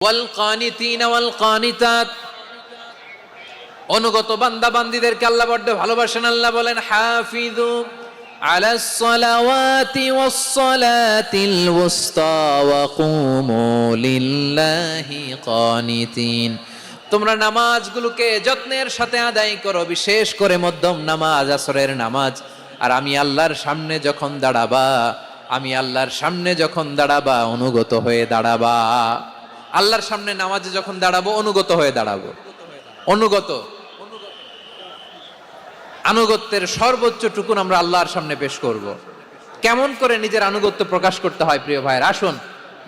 ওয়াল কানিতিনা ওয়াল কানিতাত, অনুগত বান্দা বান্দীদেরকে আল্লাহ বড় ভালোবাসেন। আল্লাহ বলেন হাফিজু আলাস সালাওয়াতি ওয়াস সালাতিল ওয়ুসতা ওয়া কুমু লিল্লাহি কানিতিন, তোমরা নামাজগুলোকে যত্নের সাথে আদায় করো, বিশেষ করে মধ্যম নামাজ, আসরের নামাজ। আর আমি আল্লাহর সামনে যখন দাঁড়াবা অনুগত হয়ে দাঁড়াবা। আল্লাহর সামনে নামাজে যখন দাঁড়াবো অনুগত হয়ে দাঁড়াবো। আনুগত্যের সর্বোচ্চ টুকুন আমরা আল্লাহর সামনে পেশ করব। কেমন করে নিজের আনুগত্য প্রকাশ করতে হয় প্রিয় ভাইয়ের, আসুন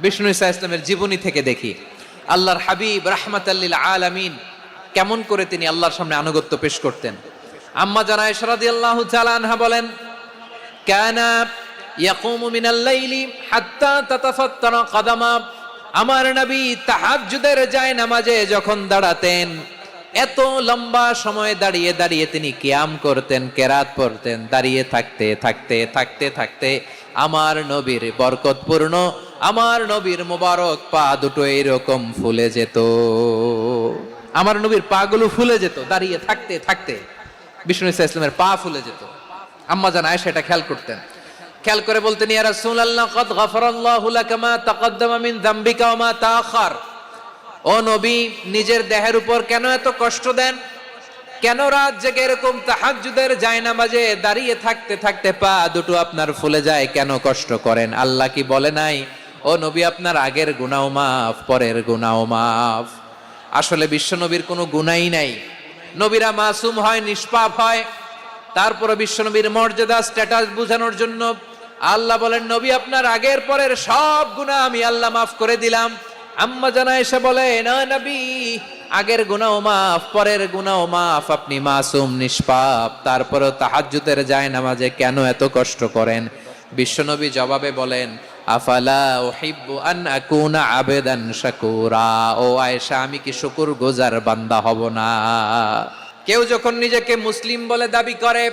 বিষ্ণু ঈসা ইসলামের জীবনী থেকে দেখি। আল্লাহর হাবিব রাহমাতাল লিল আলামিন কেমন করে তিনি আল্লাহর সামনে আনুগত্য পেশ করতেন। আম্মা জানা আয়েশা রাদিয়াল্লাহু তাআলা আনহা বলেন, কানা ইয়াকুমু মিনাল লাইলি হাত্তা তাতাফাত্তারা কদামা, আমার নবী তাহাজ্জুদের জায়নামাজে যখন দাঁড়াতেন এত লম্বা সময় দাঁড়িয়ে দাঁড়িয়ে তিনি কিয়াম করতেন, কেরাত পড়তেন। দাঁড়িয়ে থাকতে থাকতে থাকতে থাকতে আমার নবীর বরকতপূর্ণ, আমার নবীর মোবারক পা দুটো এরকম ফুলে যেত। আমার নবীর পা গুলো ফুলে যেত দাঁড়িয়ে থাকতে থাকতে, বিষ্ণু ঈসা ইসলামের পা ফুলে যেত। আম্মা জান আয়েশা এটা খেয়াল করতেন। খেয়াল করে বলতেন, ইয়া রাসূলুল্লাহ কদ গফারাল্লাহু লাকা মা তাকদ্দামা মিন যামবিকা ওয়া মা তাআখার। ও নবী, নিজের দেহের উপর কেন এত কষ্ট দেন? কেন রাত জেগে এরকম তাহাজ্জুদের জায়নামাজে দাঁড়িয়ে থাকতে থাকতে পা দুটো আপনার ফুলে যায়, কেন কষ্ট করেন? আল্লাহ কি বলে নাই, ও নবী আপনার আগের গুনাহ মাফ, পরের গুনাহ মাফ? আসলে বিশ্ব নবীর কোনো গুনাহই নাই। নবীরা মাসুম হয়, নিষ্পাপ হয়। তারপরে বিশ্ব নবীর মর্যাদা স্ট্যাটাস বোঝানোর জন্য আল্লাহ বলেন, নবী আপনার আগের পরের সব গুনাহ আমি আল্লাহ মাফ করে দিলাম। আম্মা জানা এসে বলে, না নবী, আগের গুনাহ মাফ, পরের গুনাহ মাফ, আপনি মাসুম নিষ্পাপ, তারপরেও তাহাজ্জুদের জায়নামাজে কেন এত কষ্ট করেন? বিশ্বনবী জবাবে বলেন, আফালা উহিব্বু আন আকুনা আবেদান শাকুরা। ও আয়েশা, আমি কি শুকরগুজার বান্দা হব না? কেউ যখন নিজেকে মুসলিম বলে দাবি করে,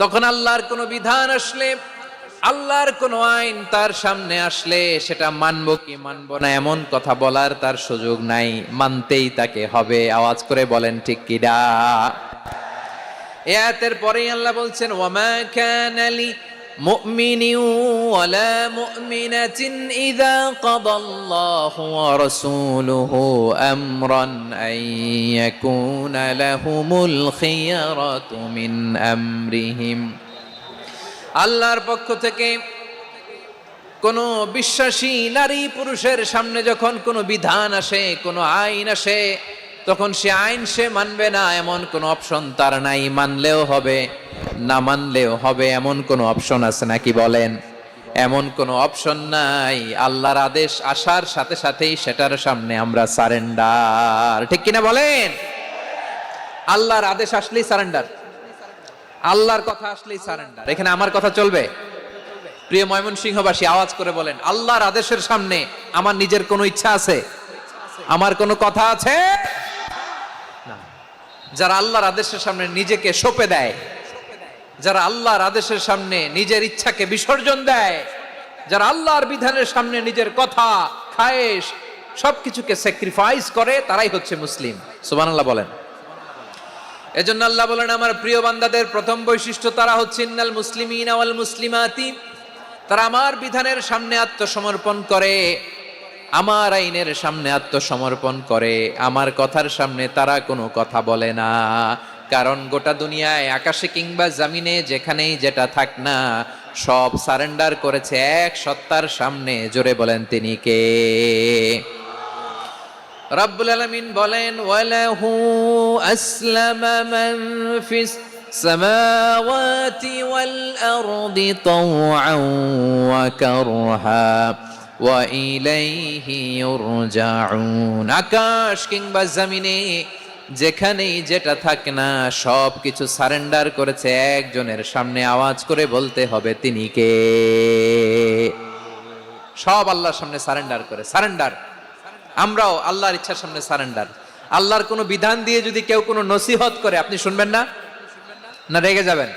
তখন আল্লাহর কোনো বিধান আসলে, আল্লাহর কোনো আইন তার সামনে আসলে সেটা মানবো কি মানবো না এমন কথা বলার তার সুযোগ নাই, মানতেই তাকে হবে। আওয়াজ করে বলেন ঠিক কিনা? এই আয়াতের পরেই আল্লাহ বলছেন, ওয়ামা কানা লি মুমিনিন ওয়ালা মুমিনাতিন ইযা কাদাল্লাহু ওয়া রাসূলুহু আমরান আন ইয়াকুনা লাহুমুল খিয়ারাতু মিন আমরিহিম। আল্লাহর পক্ষ থেকে কোনো বিশ্বাসী নারী পুরুষের সামনে যখন কোনো বিধান আসে, কোনো আইন আসে, তখন সে আইন সে মানবে না এমন কোনো অপশন তার নাই। মানলেও হবে, না মানলেও হবে, এমন কোনো অপশন আছে নাকি বলেন? এমন কোনো অপশন নাই। আল্লাহর আদেশ আসার সাথে সাথেই সেটার সামনে আমরা সারেন্ডার। ঠিক কিনা বলেন? আল্লাহর আদেশ আসলেই সারেন্ডার, আল্লাহর কথা আসলেই সারেন্ডার। এখানে আমার কথা চলবে? প্রিয় ময়মনসিংহবাসী, আওয়াজ করে বলেন, আল্লাহর আদেশের সামনে আমার নিজের কোনো ইচ্ছা আছে? আমার কোনো কথা আছে? না। যারা আল্লাহর আদেশের সামনে নিজেকে সঁপে দেয়, যারা আল্লাহর আদেশের সামনে নিজের ইচ্ছাকে বিসর্জন দেয়, যারা আল্লাহর বিধানের সামনে নিজের কথা, খায়েশ সবকিছুকে স্যাক্রিফাইস করে, তারাই হচ্ছে মুসলিম। সুবহানাল্লাহ বলেন। এজন্য আল্লাহ বলেন, আমার প্রিয় বান্দাদের প্রথম বৈশিষ্ট্য তারা হচ্ছে ইন্নাল মুসলিমিনা ওয়াল মুসলিমাতি, তারা আমার বিধানের সামনে আত্মসমর্পণ করে, আমার আইনের সামনে আত্মসমর্পণ করে, আমার কথার সামনে তারা কোনো কথা বলে না। কারণ গোটা দুনিয়ায় আকাশে কিংবা জমিনে যেখানেই যেটা থাক না, সব সারেন্ডার করেছে এক সত্তার সামনে। জোরে বলেন, তিনি কে? রব্বুল আলামিন বলেন, ওয়ালাহু আসলামা মান ফিস সামাওয়াতি ওয়াল আরদি তাওআন ওয়া কারহা ওয়া ইলাইহি ইউরজাউন। আকাশ কিংবা জমিনে যেখানেই যেটা থাক না, সব কিছু সারেন্ডার করেছে একজনের সামনে। আওয়াজ করে বলতে হবে, তিনি কে? সব আল্লাহর সামনে সারেন্ডার করে। সারেন্ডার। আমরাও আল্লাহর ইচ্ছার সামনে সারেন্ডার। আল্লাহর কোনো বিধান দিয়ে যদি কেউ কোনো নসিহত করে, আপনি শুনবেন না? না রেগে যাবেন?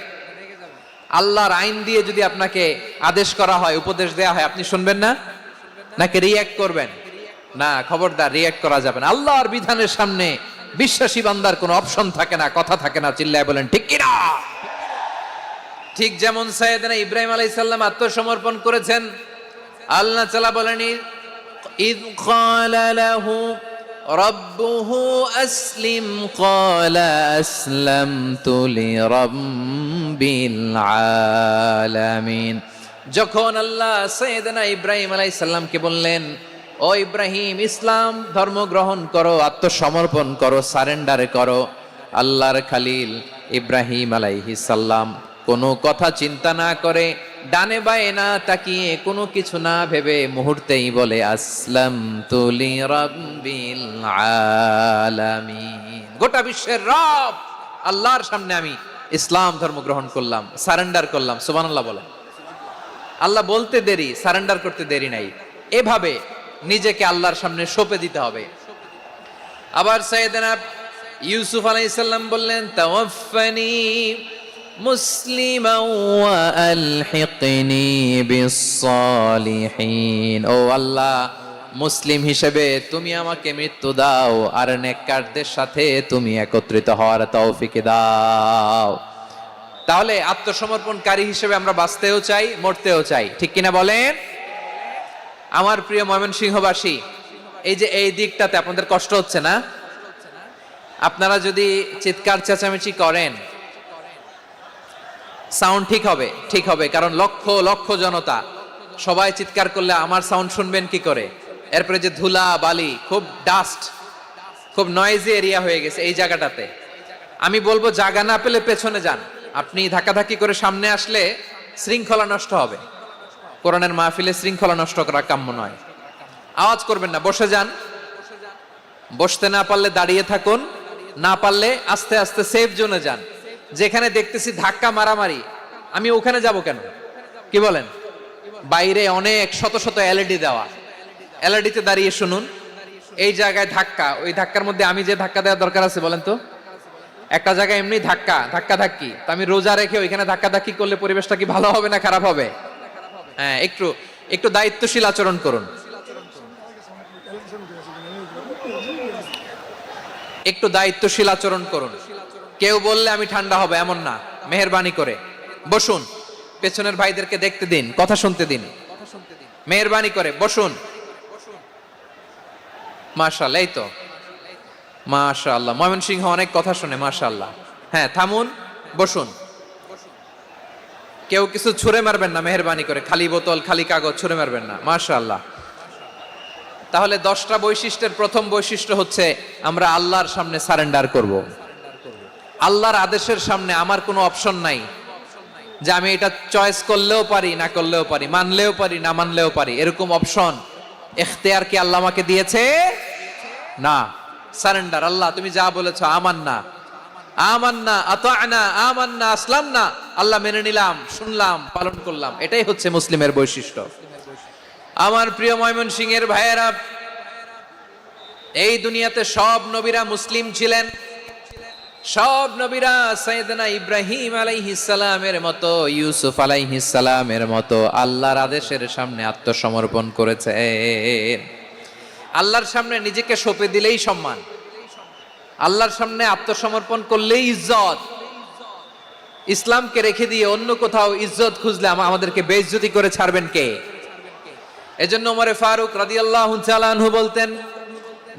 আল্লাহর আইন দিয়ে যদি আপনাকে আদেশ করা হয়, উপদেশ দেয়া হয়, আপনি শুনবেন না? নাকি রিঅ্যাক্ট করবেন? না, খবরদার, রিয়াক্ট করা যাবে না। আল্লাহর বিধানের সামনে বিশ্বাসী বান্দার কোনো অপশন থাকে না, কথা থাকে না। চিল্লায় বলেন ঠিক কিনা? ঠিক যেমন সাইয়েদনা ইব্রাহিম আলাইহিস সালাম আত্মসমর্পণ করেছেন। আল্লাহ তাআলা বলেনি ইয ক্বালা লাহু রাব্বুহু আসলিম ক্বালা আসলামতু লিরাব্বিল আলামিন। যখন আল্লাহ সাইয়েদনা ইব্রাহিম আলাইহিস সালামকে বললেন, ও ইব্রাহিম, ইসলাম ধর্ম গ্রহণ করো, আত্মসমর্পণ করো, সারেন্ডার করো, আল্লাহর খালিল ইব্রাহিম আলাইহিস সালাম কোনো কথা চিন্তা না করে, ডানে বায়ে না তাকিয়ে, কোনো কিছু না ভেবে মুহূর্তেই বলে আসলামতু লিরাব্বিল আলামিন। গোটা বিশ্বের রব আল্লাহর সামনে আমি ইসলাম ধর্ম গ্রহণ করলাম, সারেন্ডার করলাম। সুবহানাল্লাহ বলে। আল্লাহ বলতে দেরি, সারেন্ডার করতে দেরি নাই। এভাবে নিজেকে আল্লাহর সামনে সঁপে দিতে হবে। আবার সাইয়েদনা ইউসুফ আলাইহিস সালাম বললেন, তাওয়াফফানি মুসলিমান ওয়া আলহিকনি বিস-সালিহিন। ও আল্লাহ, মুসলিম হিসেবে তুমি আমাকে মৃত্যু দাও, আর নেককারদের সাথে তুমি একত্রিত হওয়ার তৌফিক দাও। তাহলে আত্মসমর্পণকারী হিসেবে আমরা বাঁচতেও চাই, মরতেও চাই। ঠিক কিনা বলেন? আমার প্রিয় ময়মনসিংহবাসী, এই যে এই দিকটাতে আপনাদের কষ্ট হচ্ছে না? আপনারা যদি চিৎকার চেঁচামেচি করেন, সাউন্ড ঠিক হবে, ঠিক হবে, কারণ লক্ষ লক্ষ জনতা, সবাই চিৎকার করলে আমার সাউন্ড শুনবেন কি করে? এরপরে যে ধুলা বালি, খুব ডাস্ট, খুব নয়েজি এরিয়া হয়ে গেছে এই জায়গাটাতে। আমি বলবো জায়গা না পেলে পেছনে যান। আপনি ধাক্কাধাক্কি করে সামনে আসলে শৃঙ্খলা নষ্ট হবে। কোরআনের মাহফিলে শৃঙ্খলা নষ্ট করা কাম্য নয়। আওয়াজ করবেন না, বসে যান। বসতে না পারলে দাঁড়িয়ে থাকুন, না পারলে আস্তে আস্তে সেফ জোনে যান। যেখানে দেখতেছি ধাক্কা মারামারি, আমি ওখানে যাব কেন? কি বলেন? বাইরে অনেক শত শত এলইডি দেওয়া, এলইডিতে দাঁড়িয়ে শুনুন। এই জায়গায় ধাক্কা, ওই ধাক্কার মধ্যে আমি যে ধাক্কা দেওয়ার দরকার আছে বলেন তো? একটা জায়গায় এমনি ধাক্কা ধাক্কি, তো আমি রোজা রেখে ওইখানে ধাক্কি করলে পরিবেশটা কি ভালো হবে না খারাপ হবে? হ্যাঁ, একটু একটু দায়িত্বশীল আচরণ করুন, একটু দায়িত্বশীল আচরণ করুন। কেউ বললে আমি ঠান্ডা হবে এমন না, মেহেরবানি করে বসুন। পেছনের ভাইদেরকে দেখতে দিন, কথা শুনতে দিন, মেহেরবানি করে বসুন। মাশাআল্লাহ, এই তো মাশাআল্লাহ, ময়মনসিংহ অনেক কথা শুনে, মাশাআল্লাহ। হ্যাঁ, থামুন, বসুন। কেউ কিছু ছুঁড়ে মারবেন না, মেহেরবানি করে। খালি বোতল, খালি কাগজ ছুঁড়ে মারবেন না, মাশাআল্লাহ। তাহলে 10টা বৈশিষ্ট্যের প্রথম বৈশিষ্ট্য হচ্ছে আমরা আল্লাহর সামনে সারেন্ডার করব। আল্লাহর আদেশের সামনে আমার কোনো অপশন নাই যে আমি এটা চয়েস করলেও পারি, না করলেও পারি, মানলেও পারি, না মানলেও পারি, এরকম অপশন এখতিয়ার কি আল্লাহ আমাকে দিয়েছে? না। সারেন্ডার। আল্লাহ তুমি যা বলেছো, আমান্না আমান্না আতা'না আমান্না আসলামনা, আল্লাহ মেনে নিলাম, শুনলাম, পালন করলাম। এটাই হচ্ছে মুসলিমের বৈশিষ্ট্য। আমার প্রিয় ময়মনসিংহের ভাইয়েরা, এই দুনিয়াতে সব নবীরা মুসলিম ছিলেন। সব নবীরা সাইয়েদনা ইব্রাহিম আলাইহিস সালামের মতো, ইউসুফ আলাইহিস সালামের মতো আল্লাহর আদেশের সামনে আত্মসমর্পণ করেছেন। আল্লাহর সামনে নিজেকে সঁপে দিলেই সম্মান, আল্লাহর সামনে আত্মসমর্পণ করলেই ইজ্জত। ইসলামকে রেখে দিয়ে অন্য কোথাও ইজ্জত খুঁজলে আমাদেরকে বেইজ্জতি করে ছাড়বেন কে? এজন্য ওমর ফারুক রাদিয়াল্লাহু তাআলা আনহু বলতেন,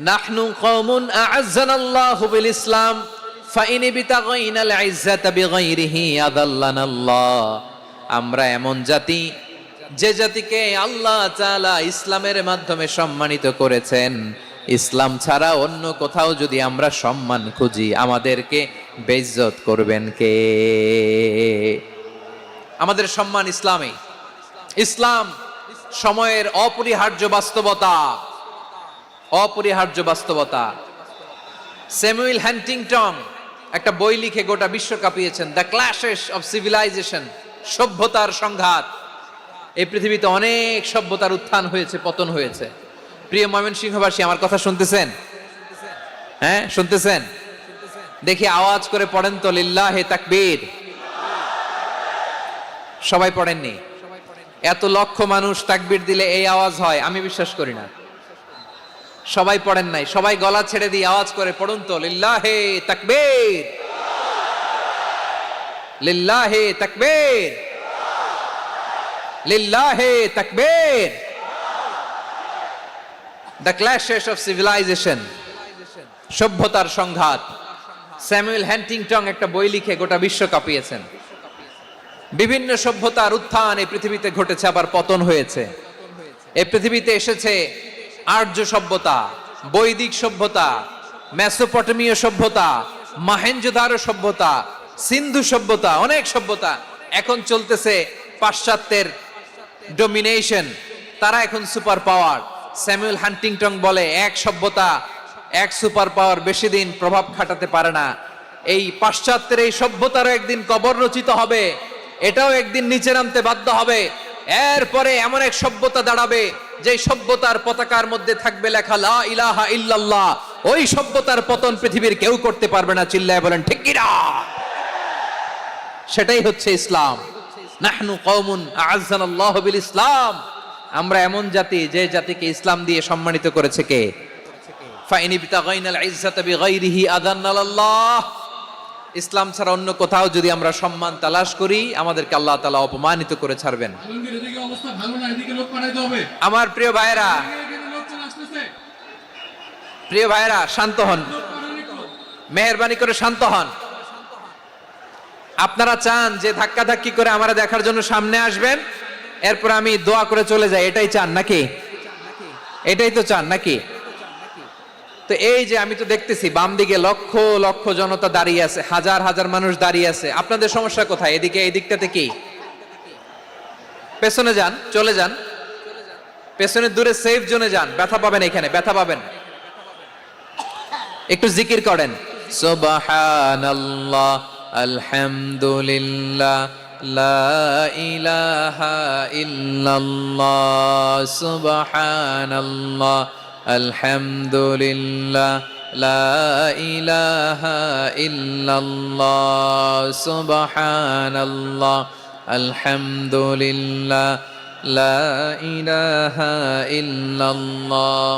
নাহনু কওমুন আ'আজ্জানাল্লাহু বিল ইসলাম ফাইন বিতাগাইনাল ইজ্জাতা বিগাইরিহি আযাল্লানাল্লাহ। আমরা এমন জাতি, যে জাতিকে আল্লাহ তাআলা ইসলামের মাধ্যমে সম্মানিত করেছেন। ইসলাম ছাড়া অন্য কোথাও যদি আমরা সম্মান খুঁজি, আমাদেরকে বেইজ্জত করবেন কে? আমাদের সম্মান ইসলামে। ইসলাম সময়ের অপরিহার্য বাস্তবতা, অপরিহার্য বাস্তবতা। স্যামুয়েল হান্টিংটন একটা বই লিখে গোটা বিশ্ব কাঁপিয়েছেন, দ্য ক্ল্যাশেস অফ সিভিলাইজেশন, সভ্যতার সংঘাত। এই পৃথিবীতে অনেক সভ্যতার উত্থান হয়েছে, পতন হয়েছে। প্রিয় ময়মনসিংহবাসী, আমার কথা শুনতেছেন? হ্যাঁ, শুনতেছেন? দেখি আওয়াজ করে পড়েন তো, লিল্লাহে তাকবীর। সবাই পড়েননি? এত লক্ষ মানুষ তাকবীর দিলে এই আওয়াজ হয়? আমি বিশ্বাস করি না। সবাই পড়েন নাই, সবাই গলা ছেড়ে দিয়ে আওয়াজ করে পড়ুন তো, লিল্লাহে তাকবীর, লিল্লাহে তাকবীর, লিল্লাহে তাকবীর। দ্য ক্ল্যাশেস অফ সিভিলাইজেশন, সভ্যতার সংঘাত। স্যামুয়েল হ্যান্টিংটন একটা বই লিখে গোটা বিশ্ব কাঁপিয়েছেন। বিভিন্ন সভ্যতার উত্থান এই পৃথিবীতে ঘটেছে, আবার পতন হয়েছে। এই পৃথিবীতে এসেছে আর্য সভ্যতা, বৈদিক সভ্যতা, মেসোপটেমীয় সভ্যতা, মহেঞ্জোদারো সভ্যতা, সিন্ধু সভ্যতা, অনেক সভ্যতা। এখন চলতেছে পাশ্চাত্যের ডমিনেশন, তারা এখন সুপার পাওয়ার। স্যামুয়েল হান্টিংটন বলে এক সভ্যতা, এক সুপার পাওয়ার বেশি দিন প্রভাব খাটাতে পারে না। এই পাশ্চাত্যের এই সভ্যতারও একদিন কবর রচিত হবে, এটাও একদিন নিচে নামতে বাধ্য হবে। এরপরে এমন এক সভ্যতা দাঁড়াবে যে সভ্যতার পতাকার মধ্যে থাকবে লেখা লা ইলাহা ইল্লাল্লাহ। ওই সভ্যতার পতন পৃথিবীর কেউ করতে পারবে না, চিল্লায় বলেন ঠিক কি না? সেটাই হচ্ছে ইসলাম। নাহনু কওমুন আ'আজ্জানাল্লাহু বিল ইসলাম, আমরা এমন জাতি যে জাতিকে ইসলাম দিয়ে সম্মানিত করেছে কে? ফাইন ইবতাগাইনাল ইজ্জাতা বিগাইরিহি আযান্নাল্লাহ। ইসলাম ছাড়া অন্য কোথাও যদি আমরা সম্মান তালাশ করি, আমাদেরকে আল্লাহ তাআলা অপমানিত করে ছাড়বেন। আমার প্রিয় ভাইরা, প্রিয় ভাইরা শান্ত হন, মেহেরবানি করে শান্ত হন। আপনারা চান যে ধাক্কা ধাক্কি করে আমারা দেখার জন্য সামনে আসবেন, এরপর আমি দোয়া করে চলে যাই, এটাই চান নাকি? এটাই তো চান নাকি? তো এই যে আমি তো দেখতেছি বাম দিকে লক্ষ লক্ষ জনতা দাঁড়িয়ে আছে, হাজার হাজার মানুষ দাঁড়িয়ে আছে। আপনাদের সমস্যা কোথায়? এদিকে, এই দিকটাতে কি? পেছনে যান, চলে যান, পেছনে দূরে সেফ জোনে যান। ব্যথা পাবেন, এখানে ব্যথা পাবেন। একটু জিকির করেন, সুবহানাল্লাহ, আলহামদুলিল্লাহ, লা ইলাহা ইল্লাল্লাহ, সুবহানাল্লাহ, আলহামদুলিল্লাহ, লা ইলাহা ইল্লাল্লাহ, সুবহানাল্লাহ, আলহামদুলিল্লাহ, লা ইলাহা ইল্লাল্লাহ।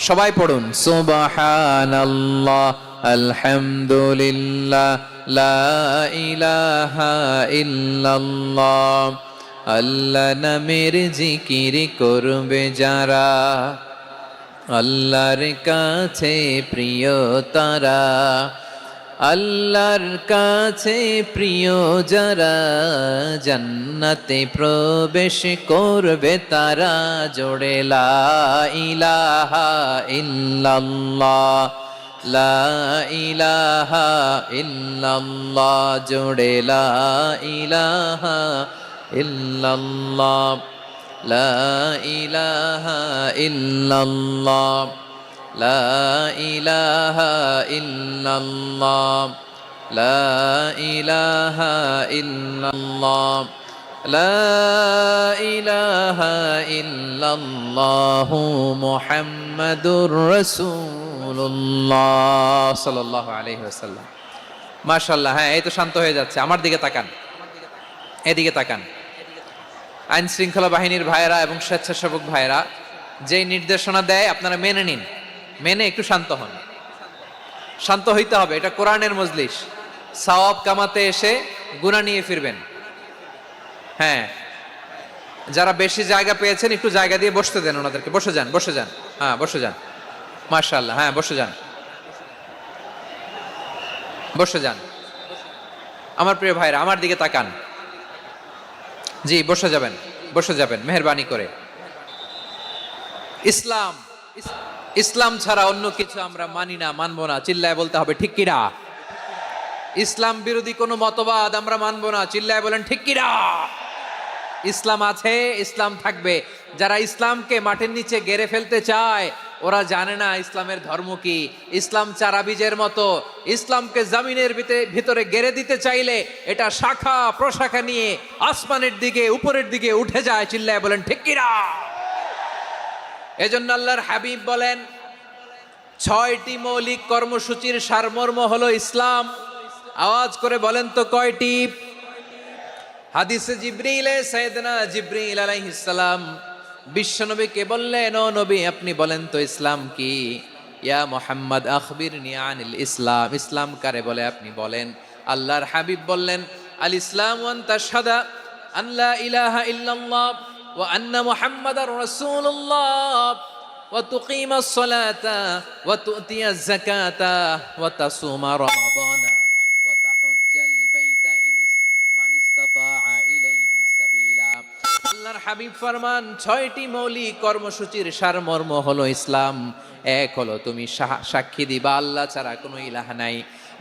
সবাই পড়ুন, সুবহানাল্লাহ, আলহামদুলিল্লাহ, লা ইলাহা ইল্লাল্লাহ। আল্লাহ নামের জিকির করবে যারা, আল্লাহর কাছে প্রিয় তারা। আল্লাহর কাছে প্রিয় যারা, জান্নাতে প্রবেশ করবে তারা। জোড়ে লা ইলাহা ইল্লাল্লাহ, লা ইলাহা ইল্লাল্লাহ, জোড়ে লা ইলাহা ইল্লাল্লাহ, লা ইলাহা ইল্লাল্লাহ, লা ইলাহা ইল্লাল্লাহ, লা ইলাহা ইল্লাল্লাহ, লা ইলাহা ইল্লাল্লাহু মুহাম্মাদুর রাসূলুল্লাহ সাল্লাল্লাহু আলাইহি ওয়াসাল্লাম। মাশাআল্লাহ। হ্যাঁ, এই তো শান্ত হয়ে যাচ্ছে। আমার দিকে তাকান, এদিকে তাকান। আইন শৃঙ্খলা বাহিনীর ভাইয়েরা এবং স্বেচ্ছাসেবক ভাইয়েরা যেই নির্দেশনা দেয় আপনারা মেনে নিন, মেনে একটু শান্ত হন। শান্ত হইতে হবে, এটা কোরআনের মজলিস। সওয়াব কামাতে এসে গুনাহ নিয়ে ফিরবেন। হ্যাঁ, যারা বেশি জায়গা পেয়েছেন একটু জায়গা দিয়ে বসতে দেন ওনাদেরকে। বসে যান, বসে যান। হ্যাঁ, বসে যান। মাশাআল্লাহ। হ্যাঁ, বসে যান, বসে যান। আমার প্রিয় ভাইরা, আমার দিকে তাকান। জি, বসে যাবেন, বসে যাবেন মেহেরবানি করে। ইসলাম, ইসলাম ছাড়া অন্য কিছু আমরা মানি না, মানবো না। চিল্লায় বলতে হবে ঠিক কিনা? ইসলাম বিরোধী কোনো মতবাদ আমরা মানবো না। চিল্লায় বলেন ঠিক কিনা? ইসলাম আছে, ইসলাম থাকবে। যারা ইসলামকে মাটির নিচে গেড়ে ফেলতে চায়, ওরা জানে না ইসলামের ধর্ম কি। ইসলাম চারা বীজের মতো, ইসলামকে জমিনের ভিতরে গেড়ে দিতে চাইলে এটা শাখা প্রশাখা নিয়ে আসমানের দিকে, উপরের দিকে উঠে যায়। চিল্লায় বলেন ঠিক কিনা? এজন্য আল্লাহর হাবিব বলেন, 6টি মৌলিক কর্মসূচির সারমর্ম হলো ইসলাম। আওয়াজ করে বলেন তো কয়টি? হাদিসে জিবরিলে সাইয়েদনা জিবরিল আলাইহিস সালাম বিশ্বনবীকে বললেন, ও নবী আপনি বলেন তো ইসলাম কি? ইয়া মুহাম্মদ আখবিরনি আনিল ইসলাম, ইসলাম কারে বলে আপনি বলেন। আল্লাহর হাবিব বললেন, আল ইসলাম ওয়ান তাশহাদা আন লা ইলাহা ইল্লাল্লাহ ওয়া আন্না মুহাম্মাদার রাসূলুল্লাহ ওয়া তুকিমাস সালাতা ওয়া তুতিয়াজ যাকাতা ওয়া তাসুমা রমাদানা ওয়া তাহুজ্জাল বাইতা মান ইসতাতাআ ইলাইহি সাবিলা। আল্লাহর হাবিব ফরমান, 6টি মৌলিক কর্মসূচির সারমর্ম হলো ইসলাম। এক হলো তুমি সাক্ষী দিবা আল্লাহ ছাড়া কোনো ইলাহ নাই,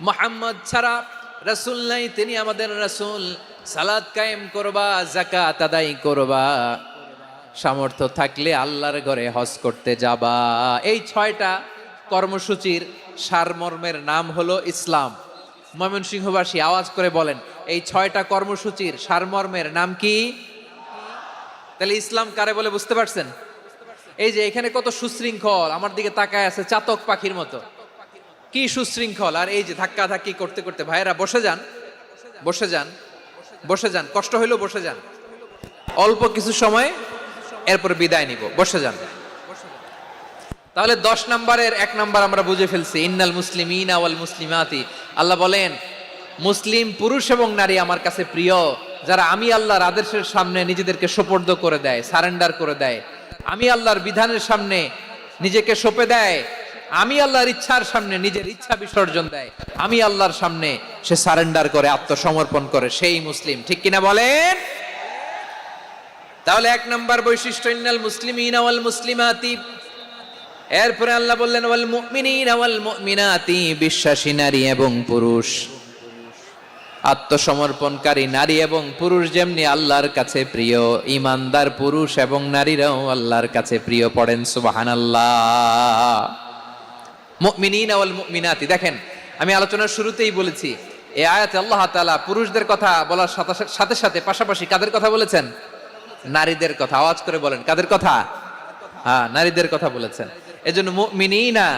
মুহাম্মদ ছাড়া রাসূল নাই, তিনি আমাদের রাসূল। সালাত কায়েম করবা, যাকাত আদায় করবা, সামর্থ্য থাকলে আল্লাহর ঘরে হজ করতে যাবা। এই 6টা কর্মসূচির সারমর্মের নাম হলো ইসলাম। ময়মনসিংহবাসী আওয়াজ করে বলেন, এই 6টা কর্মসূচির সারমর্মের নাম কি? তাহলে ইসলাম কারে বলে বুঝতে পারছেন? এই যে এখানে কত সুশৃঙ্খল, আমার দিকে তাকায় আছে চাতক পাখির মতো, কি সুশৃঙ্খল। আর এই যে ধাক্কা ধাক্কি করতে করতে, ভাইরা বসে যান, বসে যান, বসে যান, কষ্ট হইলো বসে যান, অল্প কিছু সময় এরপর বিদায় নিব, বসে যান। তাহলে 10 নম্বরের 1 নম্বর আমরা বুঝে ফেলছি, ইন্নাল মুসলিমিনা ওয়াল মুসলিমাতি। আল্লাহ বলেন, মুসলিম পুরুষ এবং নারী আমার কাছে প্রিয়, যারা আমি আল্লাহর আদেশের সামনে নিজেদেরকে সোপর্দ করে দেয়, সারেন্ডার করে দেয়, আমি আল্লাহর বিধানের সামনে নিজেকে সঁপে দেয়, আমি আল্লাহর ইচ্ছার সামনে নিজের ইচ্ছা বিসর্জন দেয়, আমি আল্লাহর সামনে সে সারেন্ডার করে, আত্মসমর্পণ করে, সেই মুসলিম। ঠিক কিনা বলেন? তাহলে 1 নম্বর বৈশিষ্ট্য ইন্নাল মুসলিমিনা ওয়াল মুসলিমাতি। এরপরে আল্লাহ বললেন ওয়াল মুমিনিনা ওয়াল মুমিনাতি, বিশ্বাসী নারী এবং পুরুষ, আত্মসমর্পণকারী নারী এবং পুরুষ যেমনি আল্লাহর কাছে প্রিয়, ইমানদার পুরুষ এবং নারীরাও আল্লাহর কাছে প্রিয়। পড়েন সুবহানাল্লাহ। মুমিনিনা ওয়াল মুমিনাতি, দেখেন আমি আলোচনার শুরুতেই বলেছি, এই আয়াতে আল্লাহ তাআলা পুরুষদের কথা বলার সাথে সাথে পাশাপাশি কাদের কথা বলেছেন? নারীদের কথা। আওয়াজ করে বলেন, কাদের কথা? হ্যাঁ, নারীদের কথা বলেছেন। এজন্য মুমিনিনা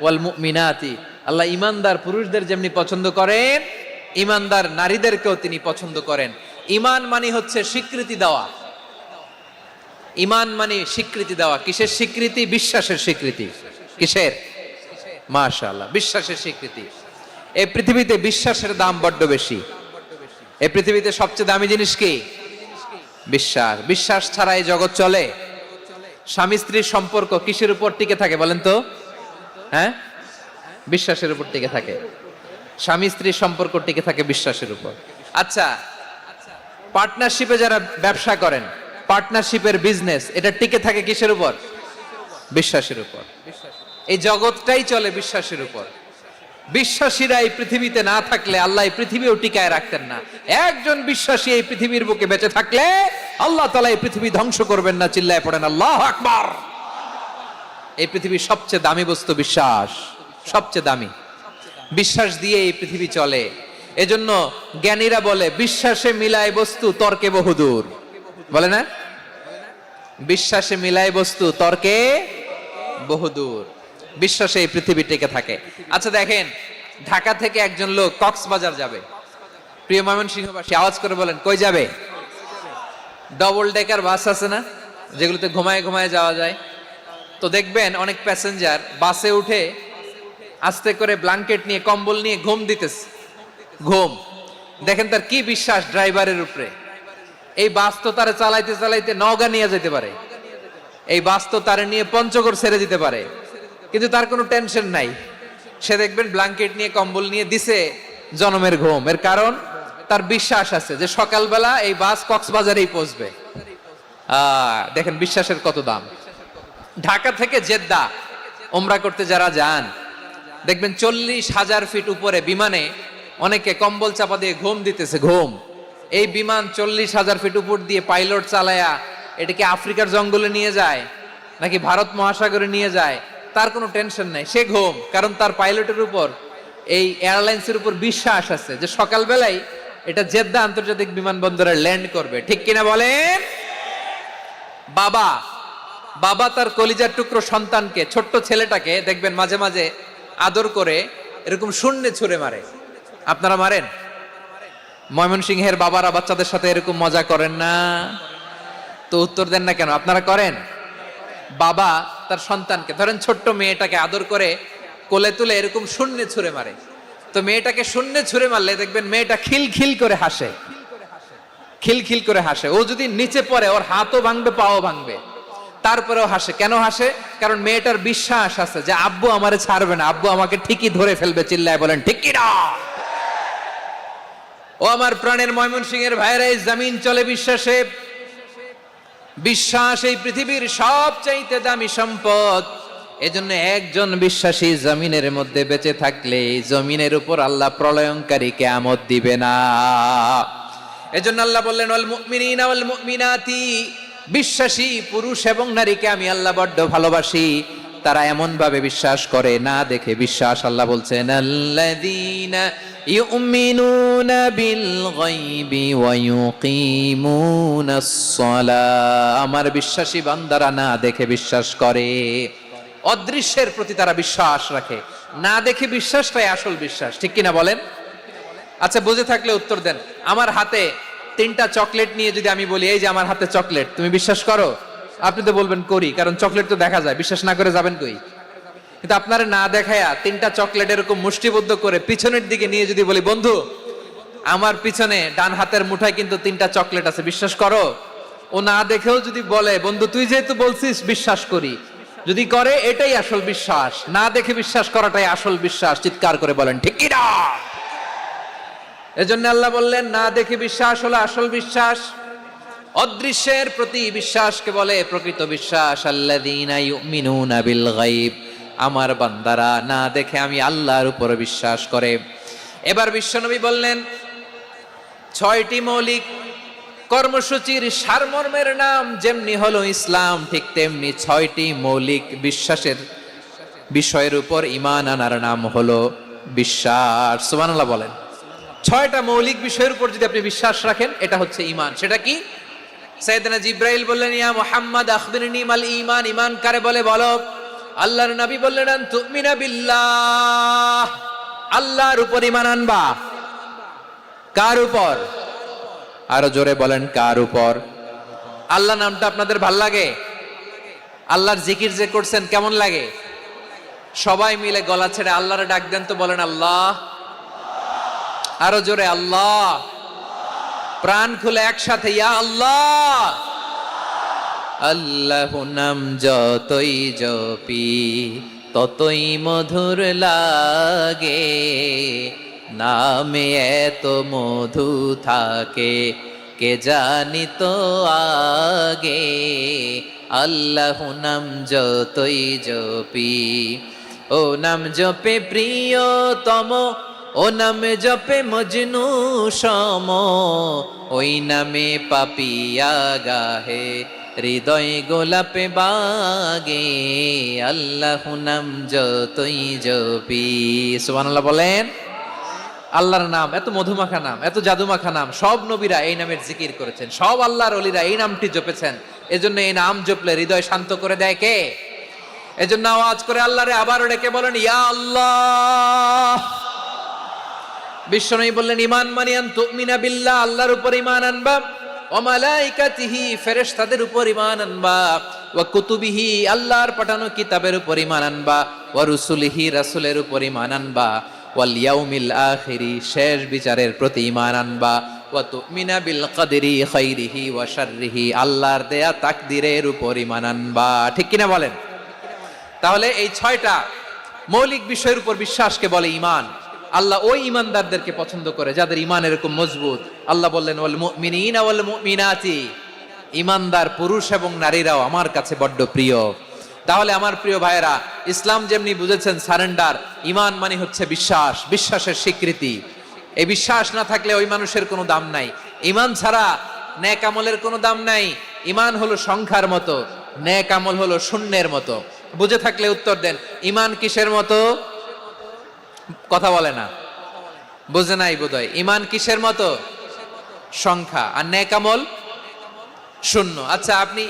ওয়াল মুমিনাতি, আল্লাহ ইমানদার পুরুষদের যেমনি পছন্দ করেন, ইমানদার নারীদেরকেও তিনি পছন্দ করেন। ঈমান মানে হচ্ছে স্বীকৃতি দেওয়া। ঈমান মানে স্বীকৃতি দেওয়া। কিসের স্বীকৃতি? বিশ্বাসের স্বীকৃতি। কিসের? মাশাআল্লাহ, বিশ্বাসের স্বীকৃতি। এই পৃথিবীতে বিশ্বাসের দাম বড্ড বেশি। এই পৃথিবীতে সবচেয়ে দামি জিনিস কি? বিশ্বাস। বিশ্বাস ছাড়া এই জগৎ চলে? স্বামী স্ত্রীর সম্পর্ক কিসের উপর টিকে থাকে বলেন তো? হ্যাঁ, বিশ্বাসের উপর টিকে থাকে। স্বামী স্ত্রীর সম্পর্ক টিকে থাকে বিশ্বাসের উপর। আচ্ছা, পার্টনারশিপে যারা ব্যবসা করেন, পার্টনারশিপের বিজনেস, এটা টিকে থাকে কিসের উপর? বিশ্বাসের উপর। এই জগৎটাই চলে বিশ্বাসের উপর। বিশ্বাসীরা এই পৃথিবীতে না থাকলে আল্লাহ এই পৃথিবীও টিকায় রাখতেন না। একজন বিশ্বাসী এই পৃথিবীর বুকে বেঁচে থাকলে আল্লাহ তাআলা এই পৃথিবী ধ্বংস করবেন না। চিল্লায় পড়েন আল্লাহু আকবার। এই পৃথিবীর সবচেয়ে দামি বস্তু বিশ্বাস, সবচেয়ে দামি। বিশ্বাস দিয়ে এই পৃথিবী চলে। এজন্য জ্ঞানীরা বলে, বিশ্বাসে মিলায় বস্তু তর্কে বহুদূর। বলে না? বিশ্বাসে মিলায় বস্তু তর্কে বহুদূর। বিশ্বাসে এই পৃথিবী টিকে থাকে। আচ্ছা দেখেন, ঢাকা থেকে একজন লোক কক্সবাজার যাবে। প্রিয় ময়মনসিংহবাসী আওয়াজ করে বলেন, কই যাবে? ডবল ডেকার বাস আছে না, যেগুলোতে ঘুমায় ঘুমায় যাওয়া যায়। তো দেখবেন অনেক প্যাসেঞ্জার বাসে উঠে আস্তে করে ব্ল্যাঙ্কেট নিয়ে, কম্বল নিয়ে ঘুম দিতেছে। ঘুম দেখেন তার কি বিশ্বাস ড্রাইভারের উপরে। এই বাস তো তারে চালাইতে চালাইতে নওগাঁ নিয়ে যেতে পারে, এই বাস তো তারে নিয়ে পঞ্চগড় ছেড়ে দিতে পারে, কিন্তু তার কোনো টেনশন নাই। সে দেখবেন ব্ল্যাঙ্কেট নিয়ে, কম্বল নিয়ে দিছে জনমের ঘুম। এর কারণ তার বিশ্বাস আছে যে সকালবেলা এই বাস কক্সবাজারেই পৌঁছবে। দেখেন বিশ্বাসের কত দাম। ঢাকা থেকে জেদ্দা উমরা করতে যারা যান, দেখবেন 40,000 ফিট উপরে বিমানে অনেকে কম্বল চাপা দিয়ে ঘুম দিতেছে। ঘুম। এই বিমান 40,000 ফিট উপর দিয়ে পাইলট চালায়া এটাকে আফ্রিকার জঙ্গলে নিয়ে যায় নাকি ভারত মহাসাগরে নিয়ে যায়, তার কোনো টেনশন নাই। সে ঘুম, কারণ তার পাইলটের উপর, এই এয়ারলাইন্সের উপর বিশ্বাস আছে যে সকালবেলায় এটা জেদ্দা আন্তর্জাতিক বিমানবন্দরে ল্যান্ড করবে। ঠিক কিনা বলেন? বাবা বাবা তার কলিজার টুকরো সন্তানকে, ছোট্ট ছেলেটাকে দেখবেন মাঝে মাঝে আদর করে এরকম শূন্যে ছুঁড়ে মারে। আপনারা মারেন? ময়মনসিংহের বাবারা বাচ্চাদের সাথে এরকম মজা করেন না? তো উত্তর দেন না কেন? আপনারা করেন? বাবা তার সন্তানকে, ধরেন ছোট্ট মেয়েটাকে আদর করে কোলে তুলে এরকম শূন্যে ছুঁড়ে মারে, তো মেয়েটাকে শূন্যে ছুঁড়ে মারলে দেখবেন মেয়েটা খিলখিল করে হাসে, খিলখিল করে হাসে। ও যদি নিচে পড়ে ওর হাতও ভাঙবে, পাও ভাঙবে, তারপরেও হাসে। কেন হাসে? কারণ মেয়েটার বিশ্বাস আছে যে আব্বু আমারে ছাড়বে না, আব্বু আমাকে ঠিকই ধরে ফেলবে। চিল্লায় বলেন ঠিক কি না? ও আমার প্রাণের ময়মনসিংহের ভাইরা, এই জমিন চলে বিশ্বাসে। বিশ্বাস এই পৃথিবীর সবচাইতে দামি সম্পদ। এজন্য একজন বিশ্বাসী জমিনের মধ্যে বেঁচে থাকলে এই জমিনের উপর আল্লাহ প্রলয়ঙ্কারী কিয়ামত দিবে না। এজন্য আল্লাহ বললেন ওয়াল মুমিনিনা ওয়াল মুমিনাতি, বিশ্বাসী পুরুষ এবং নারীকে আমি আল্লাহ বড্ড ভালোবাসি। তারা এমন ভাবে বিশ্বাস করে, না দেখে বিশ্বাস। আল্লাহ বলছেন আল্লাযীনা ইউমিনুনা বিল গায়বি ওয়া ইউকিমুনাস সালাহ, আমার বিশ্বাসী বান্দারা না দেখে বিশ্বাস করে। অদৃশ্যের প্রতি তারা বিশ্বাস রাখে, না দেখে বিশ্বাসটাই আসল বিশ্বাস। ঠিক কিনা বলেন? আচ্ছা, বুঝে থাকলে উত্তর দেন। আমার হাতে 3টা চকলেট নিয়ে যদি আমি বলি এই যে আমার হাতে চকলেট, তুমি বিশ্বাস করো? আপনি তো বলবেন করি, কারণ চকলেট তো দেখা যায়। বিশ্বাস না করে যাবেন কই? কিন্তু আপনারা না দেখায়া 3টা চকলেট এরকম মুষ্টিবদ্ধ করে পিছনের দিকে নিয়ে যদি বলি বন্ধু আমার পিছনে ডান হাতের মুঠায় কিন্তু 3টা চকলেট আছে, বিশ্বাস করো? ও না দেখেও যদি বলে বন্ধু তুই যেহেতু বলছিস বিশ্বাস করি, যদি করে এটাই আসল বিশ্বাস। না দেখে বিশ্বাস করাটাই আসল বিশ্বাস। চিৎকার করে বলেন ঠিক কি না? এজন্য আল্লাহ বললেন না দেখে বিশ্বাস হলো আসল বিশ্বাস। অদৃশ্যের প্রতি বিশ্বাসকে বলে প্রকৃত বিশ্বাস। আল্লাযীনা ইউমিনুনা বিল গায়ব, আমার বান্দারা না দেখে আমি আল্লাহর উপর বিশ্বাস করে। এবার বিশ্বনবী বললেন 6টি মৌলিক কর্মসূচির সারমর্মের নাম যেমনি হলো ইসলাম, ঠিক তেমনি 6টি মৌলিক বিশ্বাসের বিষয়ের উপর ঈমান আনার নাম হলো বিশ্বাস। সুবহানাল্লাহ বলেন। 6টা মৌলিক বিষয়ের উপর যদি আপনি বিশ্বাস রাখেন এটা হচ্ছে ঈমান। সেটা কি? সাইয়েদনা জিবরাইল বললেন ইয়া মুহাম্মদ আখবিরনি মাল ঈমান, ঈমান কারে বলে বলো। আল্লাহর নবী বললেন আন তুমিনা বিল্লাহ, আল্লাহর উপর ঈমান আনবা। কার উপর? আরো জোরে বলেন কার উপর? আল্লাহ নামটা আপনাদের ভাল লাগে? আল্লাহর জিকির যে করছেন কেমন লাগে? সবাই মিলে গলা ছেড়ে আল্লাহরে ডাক দেন তো, বলেন আল্লাহ। আরো জোরে আল্লাহ। প্রাণ খুলে একসাথে ইয়া আল্লাহ। আল্লাহ নাম যতই জপি ততই মধুর লাগে, নামে এত মধু থাকে কে জানি তো আগে। আল্লাহ নাম যতই জপি, ও নাম জপে প্রিয়তম, ও নামে জপে মজনু সম, ওই নামে পাপিয়া গাহে হৃদয় গোলাপে বাগে। আল্লাহ নাম যতই জপি। সুবহানাল্লাহ বলেন। আল্লাহর নাম এত মধুমাখা নাম, এত জাদুমাখা নাম, সব নবীরা এই নামের জিকির করেছেন, সব আল্লাহর ওলিরা এই নামটি জপেছেন। এজন্য এই নাম জপলে হৃদয় শান্ত করে দেয় কে? এজন্য আওয়াজ করে আল্লাহরে আবার ডেকে বলেন ইয়া আল্লাহ। বিশ্বনবী বললেন ঈমান মানে আন তুমিনা বিল্লাহ, আল্লাহর উপর ঈমান আনবা, ওয়া মালাইকাতিহি ফেরেশতাদের উপর ঈমান আনবা, ওয়া কুতুবিহি আল্লাহর পাঠানো কিতাবের উপর ঈমান আনবা, ওয়া রুসুলিহি রাসূলের উপর ঈমান আনবা, ওয়াল ইয়াউমিল আখিরি শেষ বিচারের প্রতি ঈমান আনবা, ওয়া তুমিনা বিল কদরি খাইরিহি ওয়া শাররিহি আল্লাহর দেয়া তাকদীরের উপর ঈমান আনবা। ঠিক কিনা বলেন? তাহলে এই 6টা মৌলিক বিষয়ের উপর বিশ্বাসকে বলে ঈমান। আল্লাহ ওই ঈমানদারদেরকে পছন্দ করে যাদের ঈমান এরকম মজবুত। আল্লাহ বললেন ওয়াল মুমিনিনা ওয়াল মুমিনাতি, ঈমানদার পুরুষ এবং নারীরাও আমার কাছে বড্ড প্রিয়। তাহলে আমার প্রিয় ভাইয়েরা, ইসলাম যেমনি বুঝেছেন সারেন্ডার, ঈমান মানে হচ্ছে বিশ্বাস, বিশ্বাসের স্বীকৃতি। এই বিশ্বাস না থাকলে ওই মানুষের কোনো দাম নাই। ঈমান ছাড়া নেক আমলের কোনো দাম নাই। ঈমান হলো সংখ্যার মতো, নেক আমল হলো শূন্যের মতো। বুঝে থাকলে উত্তর দেন। ঈমান কিসের মতো? কথা বলে না, বুঝে নাই বোধহয়। ঈমান কিসের মতো? সংখ্যা। আর নেক আমল শূন্য। আচ্ছা, আপনি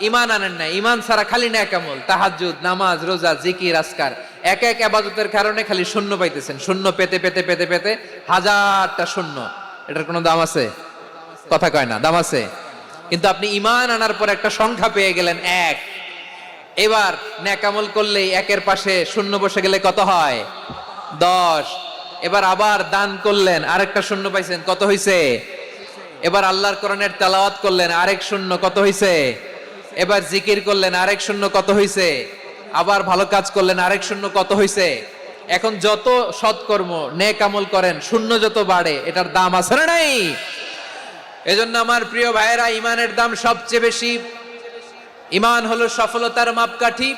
ঈমান আনেন না, ঈমান ছাড়া খালি নেক আমল, তাহাজ্জুদ, নামাজ, রোজা, জিকির, আজকার, এক এক ইবাদতের কারণে খালি শূন্য পাইতেছেন। শূন্য পেতে পেতে পেতে পেতে হাজারটা শূন্য। এটার কোনো দাম আছে? কথা কয় না, দাম আছে? কিন্তু আপনি ঈমান আনার পর একটা সংখ্যা পেয়ে গেলেন 1। এবার নেকামল করলেই একের পাশে শূন্য বসে গেলে কত হয়? 10। এবার আবার দান করলেন, আরেকটা শূন্য পাইছেন, কত হইছে? এবার আল্লাহর কোরআনের তেলাওয়াত করলেন, আরেক শূন্য, কত হইছে? এবার জিকির করলেন, আরেক শূন্য, কত হইছে? আবার ভালো কাজ করলেন, আরেক শূন্য, কত হইছে? এখন যত সৎকর্ম নেক আমল করেন, শূন্য যত বাড়ে, এটার দাম আছে না নাই? এজন্য আমার প্রিয় ভাইয়েরা, ইমানের দাম সবচেয়ে বেশি। ইমান হলো সফলতার মাপকাঠি।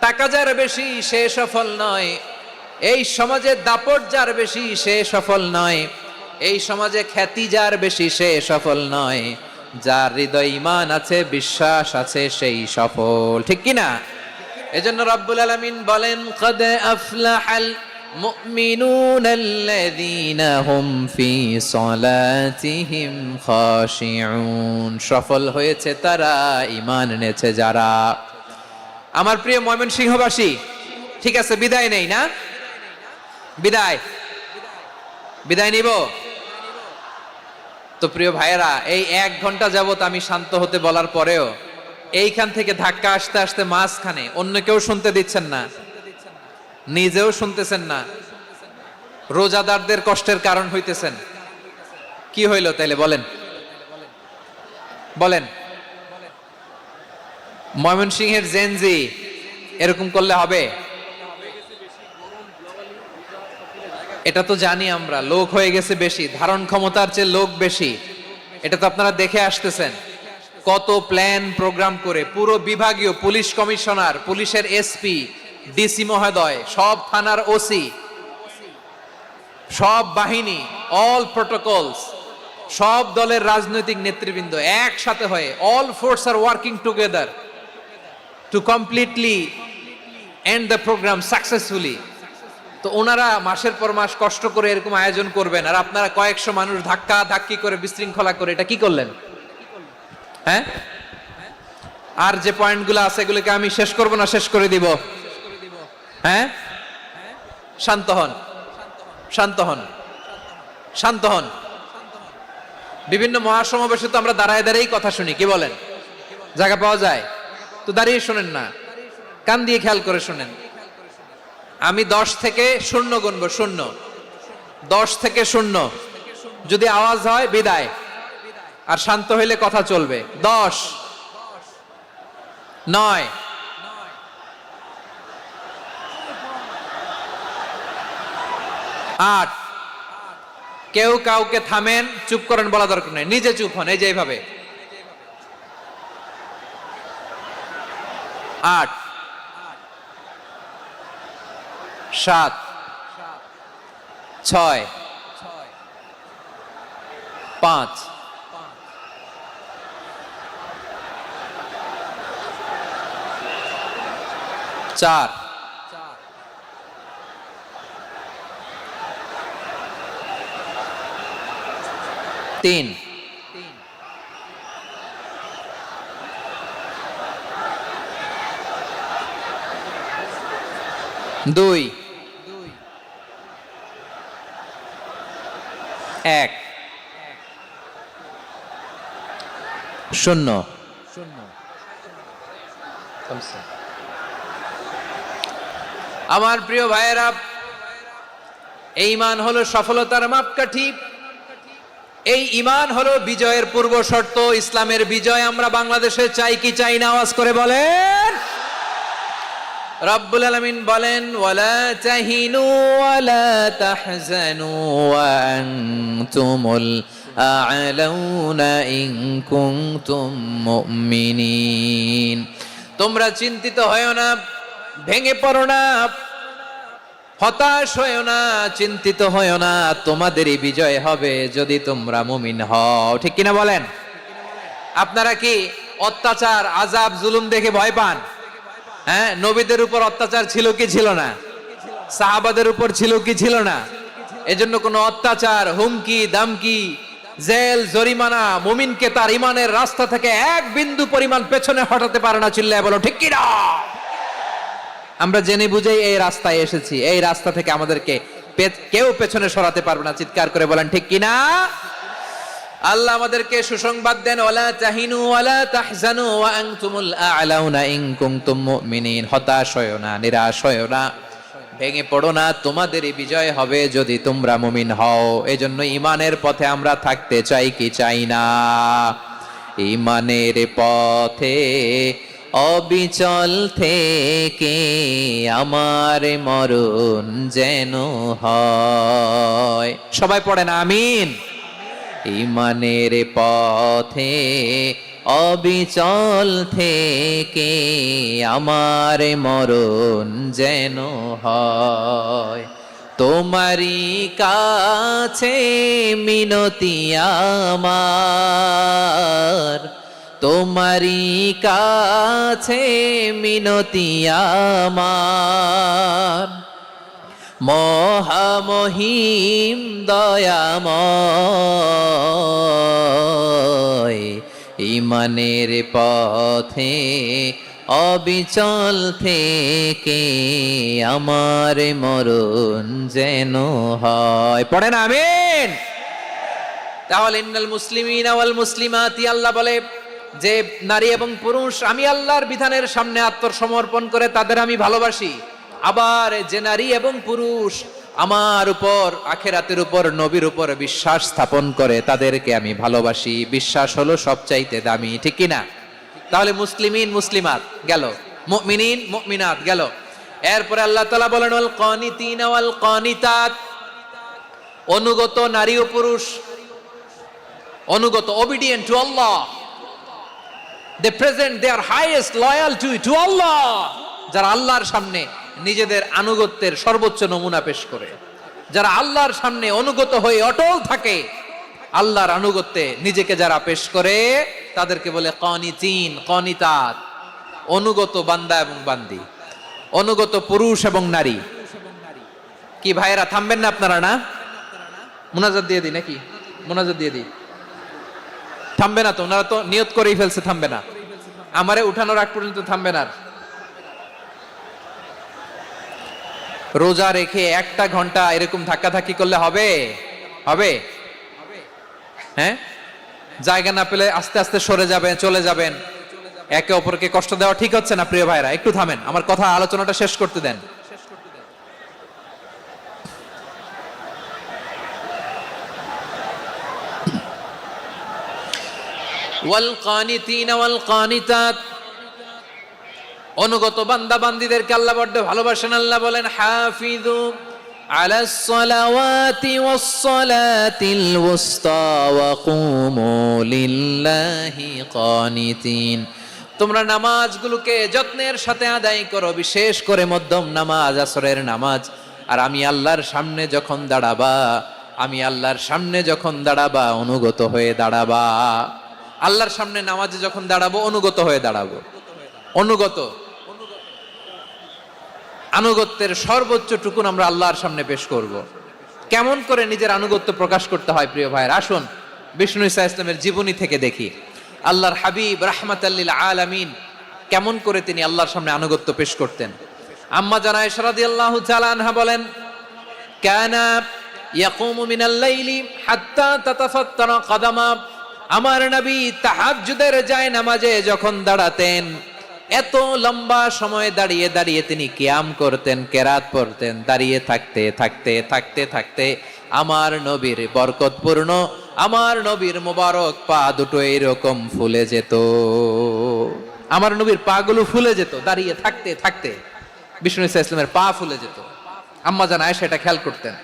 টাকা যার বেশি সে সফল নয়, এই সমাজে দাপট যার বেশি সে সফল নয়, এই সমাজে খ্যাতি যার বেশি সে সফল নয়, যার হৃদয় ঈমান আছে, বিশ্বাস আছে, সেই সফল। ঠিক কি না? এজন্য রব্বুল আলামিন বলেন, ক্বাদ আফলাহাল মুমিনুনাল্লাযীনা হুম ফি সলাতিহিম খাশিউন। সফল হয়েছে তারা, ঈমান এনেছে যারা। আমার প্রিয় ময়মনসিংহবাসী, ঠিক আছে, বিদায় নেই না? বিদায় নিব তো? প্রিয় ভাইয়েরা, এই 1 ঘন্টা যাবত আমি শান্ত হতে বলার পরেও এইখান থেকে ধাক্কা আসতে আসতে মাঝখানে অন্য কেউ শুনতে দিচ্ছেন না, নিজেও শুনতেছেন না, রোজাদারদের কষ্টের কারণ হইতেছেন। কি হইল তাইলে বলেন? ময়মনসিংহের জেনজি এরকম করলে হবে? এটা তো জানি আমরা, লোক হয়ে গেছে বেশি, ধারণ ক্ষমতার চেয়ে লোক বেশি। এটা তো আপনারা দেখে আসতেছেন, কত প্ল্যান প্রোগ্রাম করে পুরো বিভাগীয় পুলিশ কমিশনার, পুলিশের এসপি, ডিসি মহোদয়, সব থানার ওসি, সব বাহিনী, অল প্রোটোকলস, সব দলের রাজনৈতিক নেতৃবৃন্দ একসাথে হয়ে, all force are working together to completely end the program successfully. তো ওনারা মাসের পর মাস কষ্ট করে এরকম আয়োজন করবেন, আর আপনারা কয়েকশো মানুষ ধাক্কা ধাক্কি করে বিশৃঙ্খলা করে এটা কি করলেন? হ্যাঁ, আর যে পয়েন্টগুলো আছে এগুলোকে আমি শেষ করব না শেষ করে দিব? হ্যাঁ, শান্ত হন, শান্ত হন, শান্ত হন। বিভিন্ন মহাসমাবেশে তো আমরা দাঁড়ায় দাঁড়িয়েই কথা শুনি, কি বলেন? জায়গা পাওয়া যায় তো দাঁড়িয়ে শোনেন না, কান দিয়ে খেয়াল করে শোনেন। আমি 10 থেকে 0 গুনবো, 0, 10 থেকে 0, যদি আওয়াজ হয় বিদায়, আর শান্ত হইলে কথা চলবে। 10, 9, 8। কেউ কাউকে থামেন, চুপ করেন বলা দরকার নেই, নিজে চুপ হন, এই যে এইভাবে। 8, 7, 6, 5, 4, 3, 2, 1, 0। আমার প্রিয় ভাইয়েরা, এই ঈমান হলো সফলতার মাপকাঠি, এই ঈমান হলো বিজয়ের পূর্ব শর্ত। ইসলামের বিজয় আমরা বাংলাদেশে চাই কি চাই না? আওয়াজ করে বলেন। রব্বুল আলামিন বলেন, ওয়ালা তাহিনু ওয়ালা তাহজানু ওয়া আনতুমুল আ'লাউনা ইন কুনতুম মুমিনিন। তোমরা চিন্তিত হয়ো না, ভেঙে পড়ো না, হতাশ হয়ো না, চিন্তিত হয়ো না, তোমাদেরই বিজয় হবে যদি তোমরা মুমিন হও। ঠিক কিনা বলেন? আপনারা কি অত্যাচার, আযাব, জুলুম দেখে ভয় পান? হ্যাঁ, নবীদের উপর অত্যাচার ছিল কি ছিল না? সাহাবাদের উপর ছিল কি ছিল না? এজন্য কোনো অত্যাচার, হুমকি, দামকি, জেল, জরিমানা মুমিনকে তার ইমানের রাস্তা থেকে 1 বিন্দু পরিমাণ পেছনে হটাতে পারে না। চিল্লায় বলো ঠিক কিনা? আমরা জেনে বুঝেই এই রাস্তায় এসেছি, এই রাস্তা থেকে আমাদেরকে কেউ পেছনে সরাতে পারবে না। চিৎকার করে বলেন ঠিক কিনা? আল্লাহ আমাদেরকে সুসংবাদ দেন, ওয়ালা তাহিনু ওয়ালা তাহজানু ওয়া আনতুমুল আ'লাউনা ইন কুনতুম মুমিনিন। হতাশ হয়ো না, নিরাশ হয়ো না, ভেঙে পড়ো না, তোমাদেরই বিজয় হবে যদি তোমরা মুমিন হও। এজন্য ঈমানের পথে আমরা থাকতে চাই কি চাই না? ঈমানের পথে অবিচল থেকে আমার মরণ যেন হয়। সবাই পড়েন আমিন। ঈমানের পথে অবিচল থেকে আমার মরণ যেন হয়। তোমারই কাছে মিনতি আমার, তোমারই কাছে মিনতি আমার, মহামহিম দয়াময়। ঈমানের পথে অবিচল থেকে আমার মরণ যেন হয়। পড়েন আমিন। তাহলে ইন্নাল মুসলিমিনা ওয়াল মুসলিমাতি, আল্লাহ বলে যে নারী এবং পুরুষ আমি আল্লাহর বিধানের সামনে আত্মসমর্পণ করে তাদের আমি ভালোবাসি। আবার যে নারী এবং পুরুষ আমার উপর, আখিরাতের উপর, নবীর উপর বিশ্বাস স্থাপন করে তাদেরকে আমি ভালোবাসি। বিশ্বাস হলো সবচাইতে দামি, ঠিক কি না? তাহলে মুসলিমিন মুসলিমাত গেল, মুমিনিন মুমিনাত গেল। এরপরে আল্লাহ তাআলা বলেন ওয়াল কানিতিনা ওয়াল কানিতাত, অনুগত নারী ও পুরুষ, অনুগত, obedient to Allah, they present their highest loyalty to Allah, যারা আল্লাহর সামনে নিজেদের আনুগত্যের সর্বোচ্চ নমুনা পেশ করে, যারা আল্লাহর সামনে অনুগত হয়ে অটল থাকে, আল্লাহর আনুগত্যে নিজেকে যারা পেশ করে তাদেরকে বলে কানিতিন কানিতাত, অনুগত বান্দা এবং বান্দি, অনুগত পুরুষ এবং নারী। কি ভাইয়েরা থামবেন না আপনারা? না, মুনাজাত দিয়ে দিই নাকি? মুনাজাত দিয়ে দিই। থামবে না তো? ওনারা তো নিয়ত করেই ফেলছে থামবে না। আমারে উঠানোর আগ পর্যন্ত থামবে না। রোজা রেখে 1টা ঘন্টা এরকম ধাক্কাধাক্কি করলে হবে? হবে? হ্যাঁ, জায়গা না পেলে আস্তে আস্তে সরে যাবেন, চলে যাবেন। একে অপরকে কষ্ট দেওয়া ঠিক হচ্ছে না প্রিয় ভাইরা। একটু থামেন, আমার কথা আলোচনাটা শেষ করতে দেন। ওয়াল কানিতিনা ওয়াল কানিতাত, অনুগত বান্দা বান্দীদেরকে আল্লাহ বড় ভালোবাসেন। আল্লাহ বলেন হাফিজু আলাস সালাওয়াতি ওয়াস সালাতিল ওয়াসতা ওয়া কুমু লিল্লাহি কানিতিন, তোমরা নামাজগুলোকে যত্নের সাথে আদায় করো, বিশেষ করে মধ্যম নামাজ, আসরের নামাজ। আর আমি আল্লাহর সামনে যখন দাঁড়াবা, আমি আল্লাহর সামনে যখন দাঁড়াবা অনুগত হয়ে দাঁড়াবা। আল্লাহর সামনে নামাজে যখন দাঁড়াবো অনুগত হয়ে দাঁড়াবো। অনুগত, আনুগত্যের সর্বোচ্চ টুকুন আমরা আল্লাহর সামনে পেশ করব। কেমন করে নিজের আনুগত্য প্রকাশ করতে হয় প্রিয় ভাইয়ের, আসুন বিষ্ণু ঈসা ইসলামের জীবনী থেকে দেখি। আল্লাহর হাবিব রাহমাতাল লিল আলামিন কেমন করে তিনি আল্লাহর সামনে আনুগত্য পেশ করতেন। আম্মা জানা আয়েশা রাদিয়াল্লাহু তাআলা আনহা বলেন, কানা ইয়াকুমু মিনাল লাইলি হাত্তা তাতাফাত্তারা কদামা, আমার নবী তাহাজ্জুদের যায় নামাজে যখন দাঁড়াতেন, এত লম্বা সময় দাঁড়িয়ে দাঁড়িয়ে তিনি কিয়াম করতেন, কেরাত পড়তেন। দাঁড়িয়ে থাকতে থাকতে থাকতে থাকতে আমার নবীর বরকতপূর্ণ, আমার নবীর মোবারক পা দুটো এইরকম ফুলে যেত। আমার নবীর পা গুলো ফুলে যেত দাঁড়িয়ে থাকতে থাকতে। বিষ্ণু ঈসা ইসলামের পা ফুলে যেত। আম্মা জান আয়েশা এটা খেয়াল করতেন।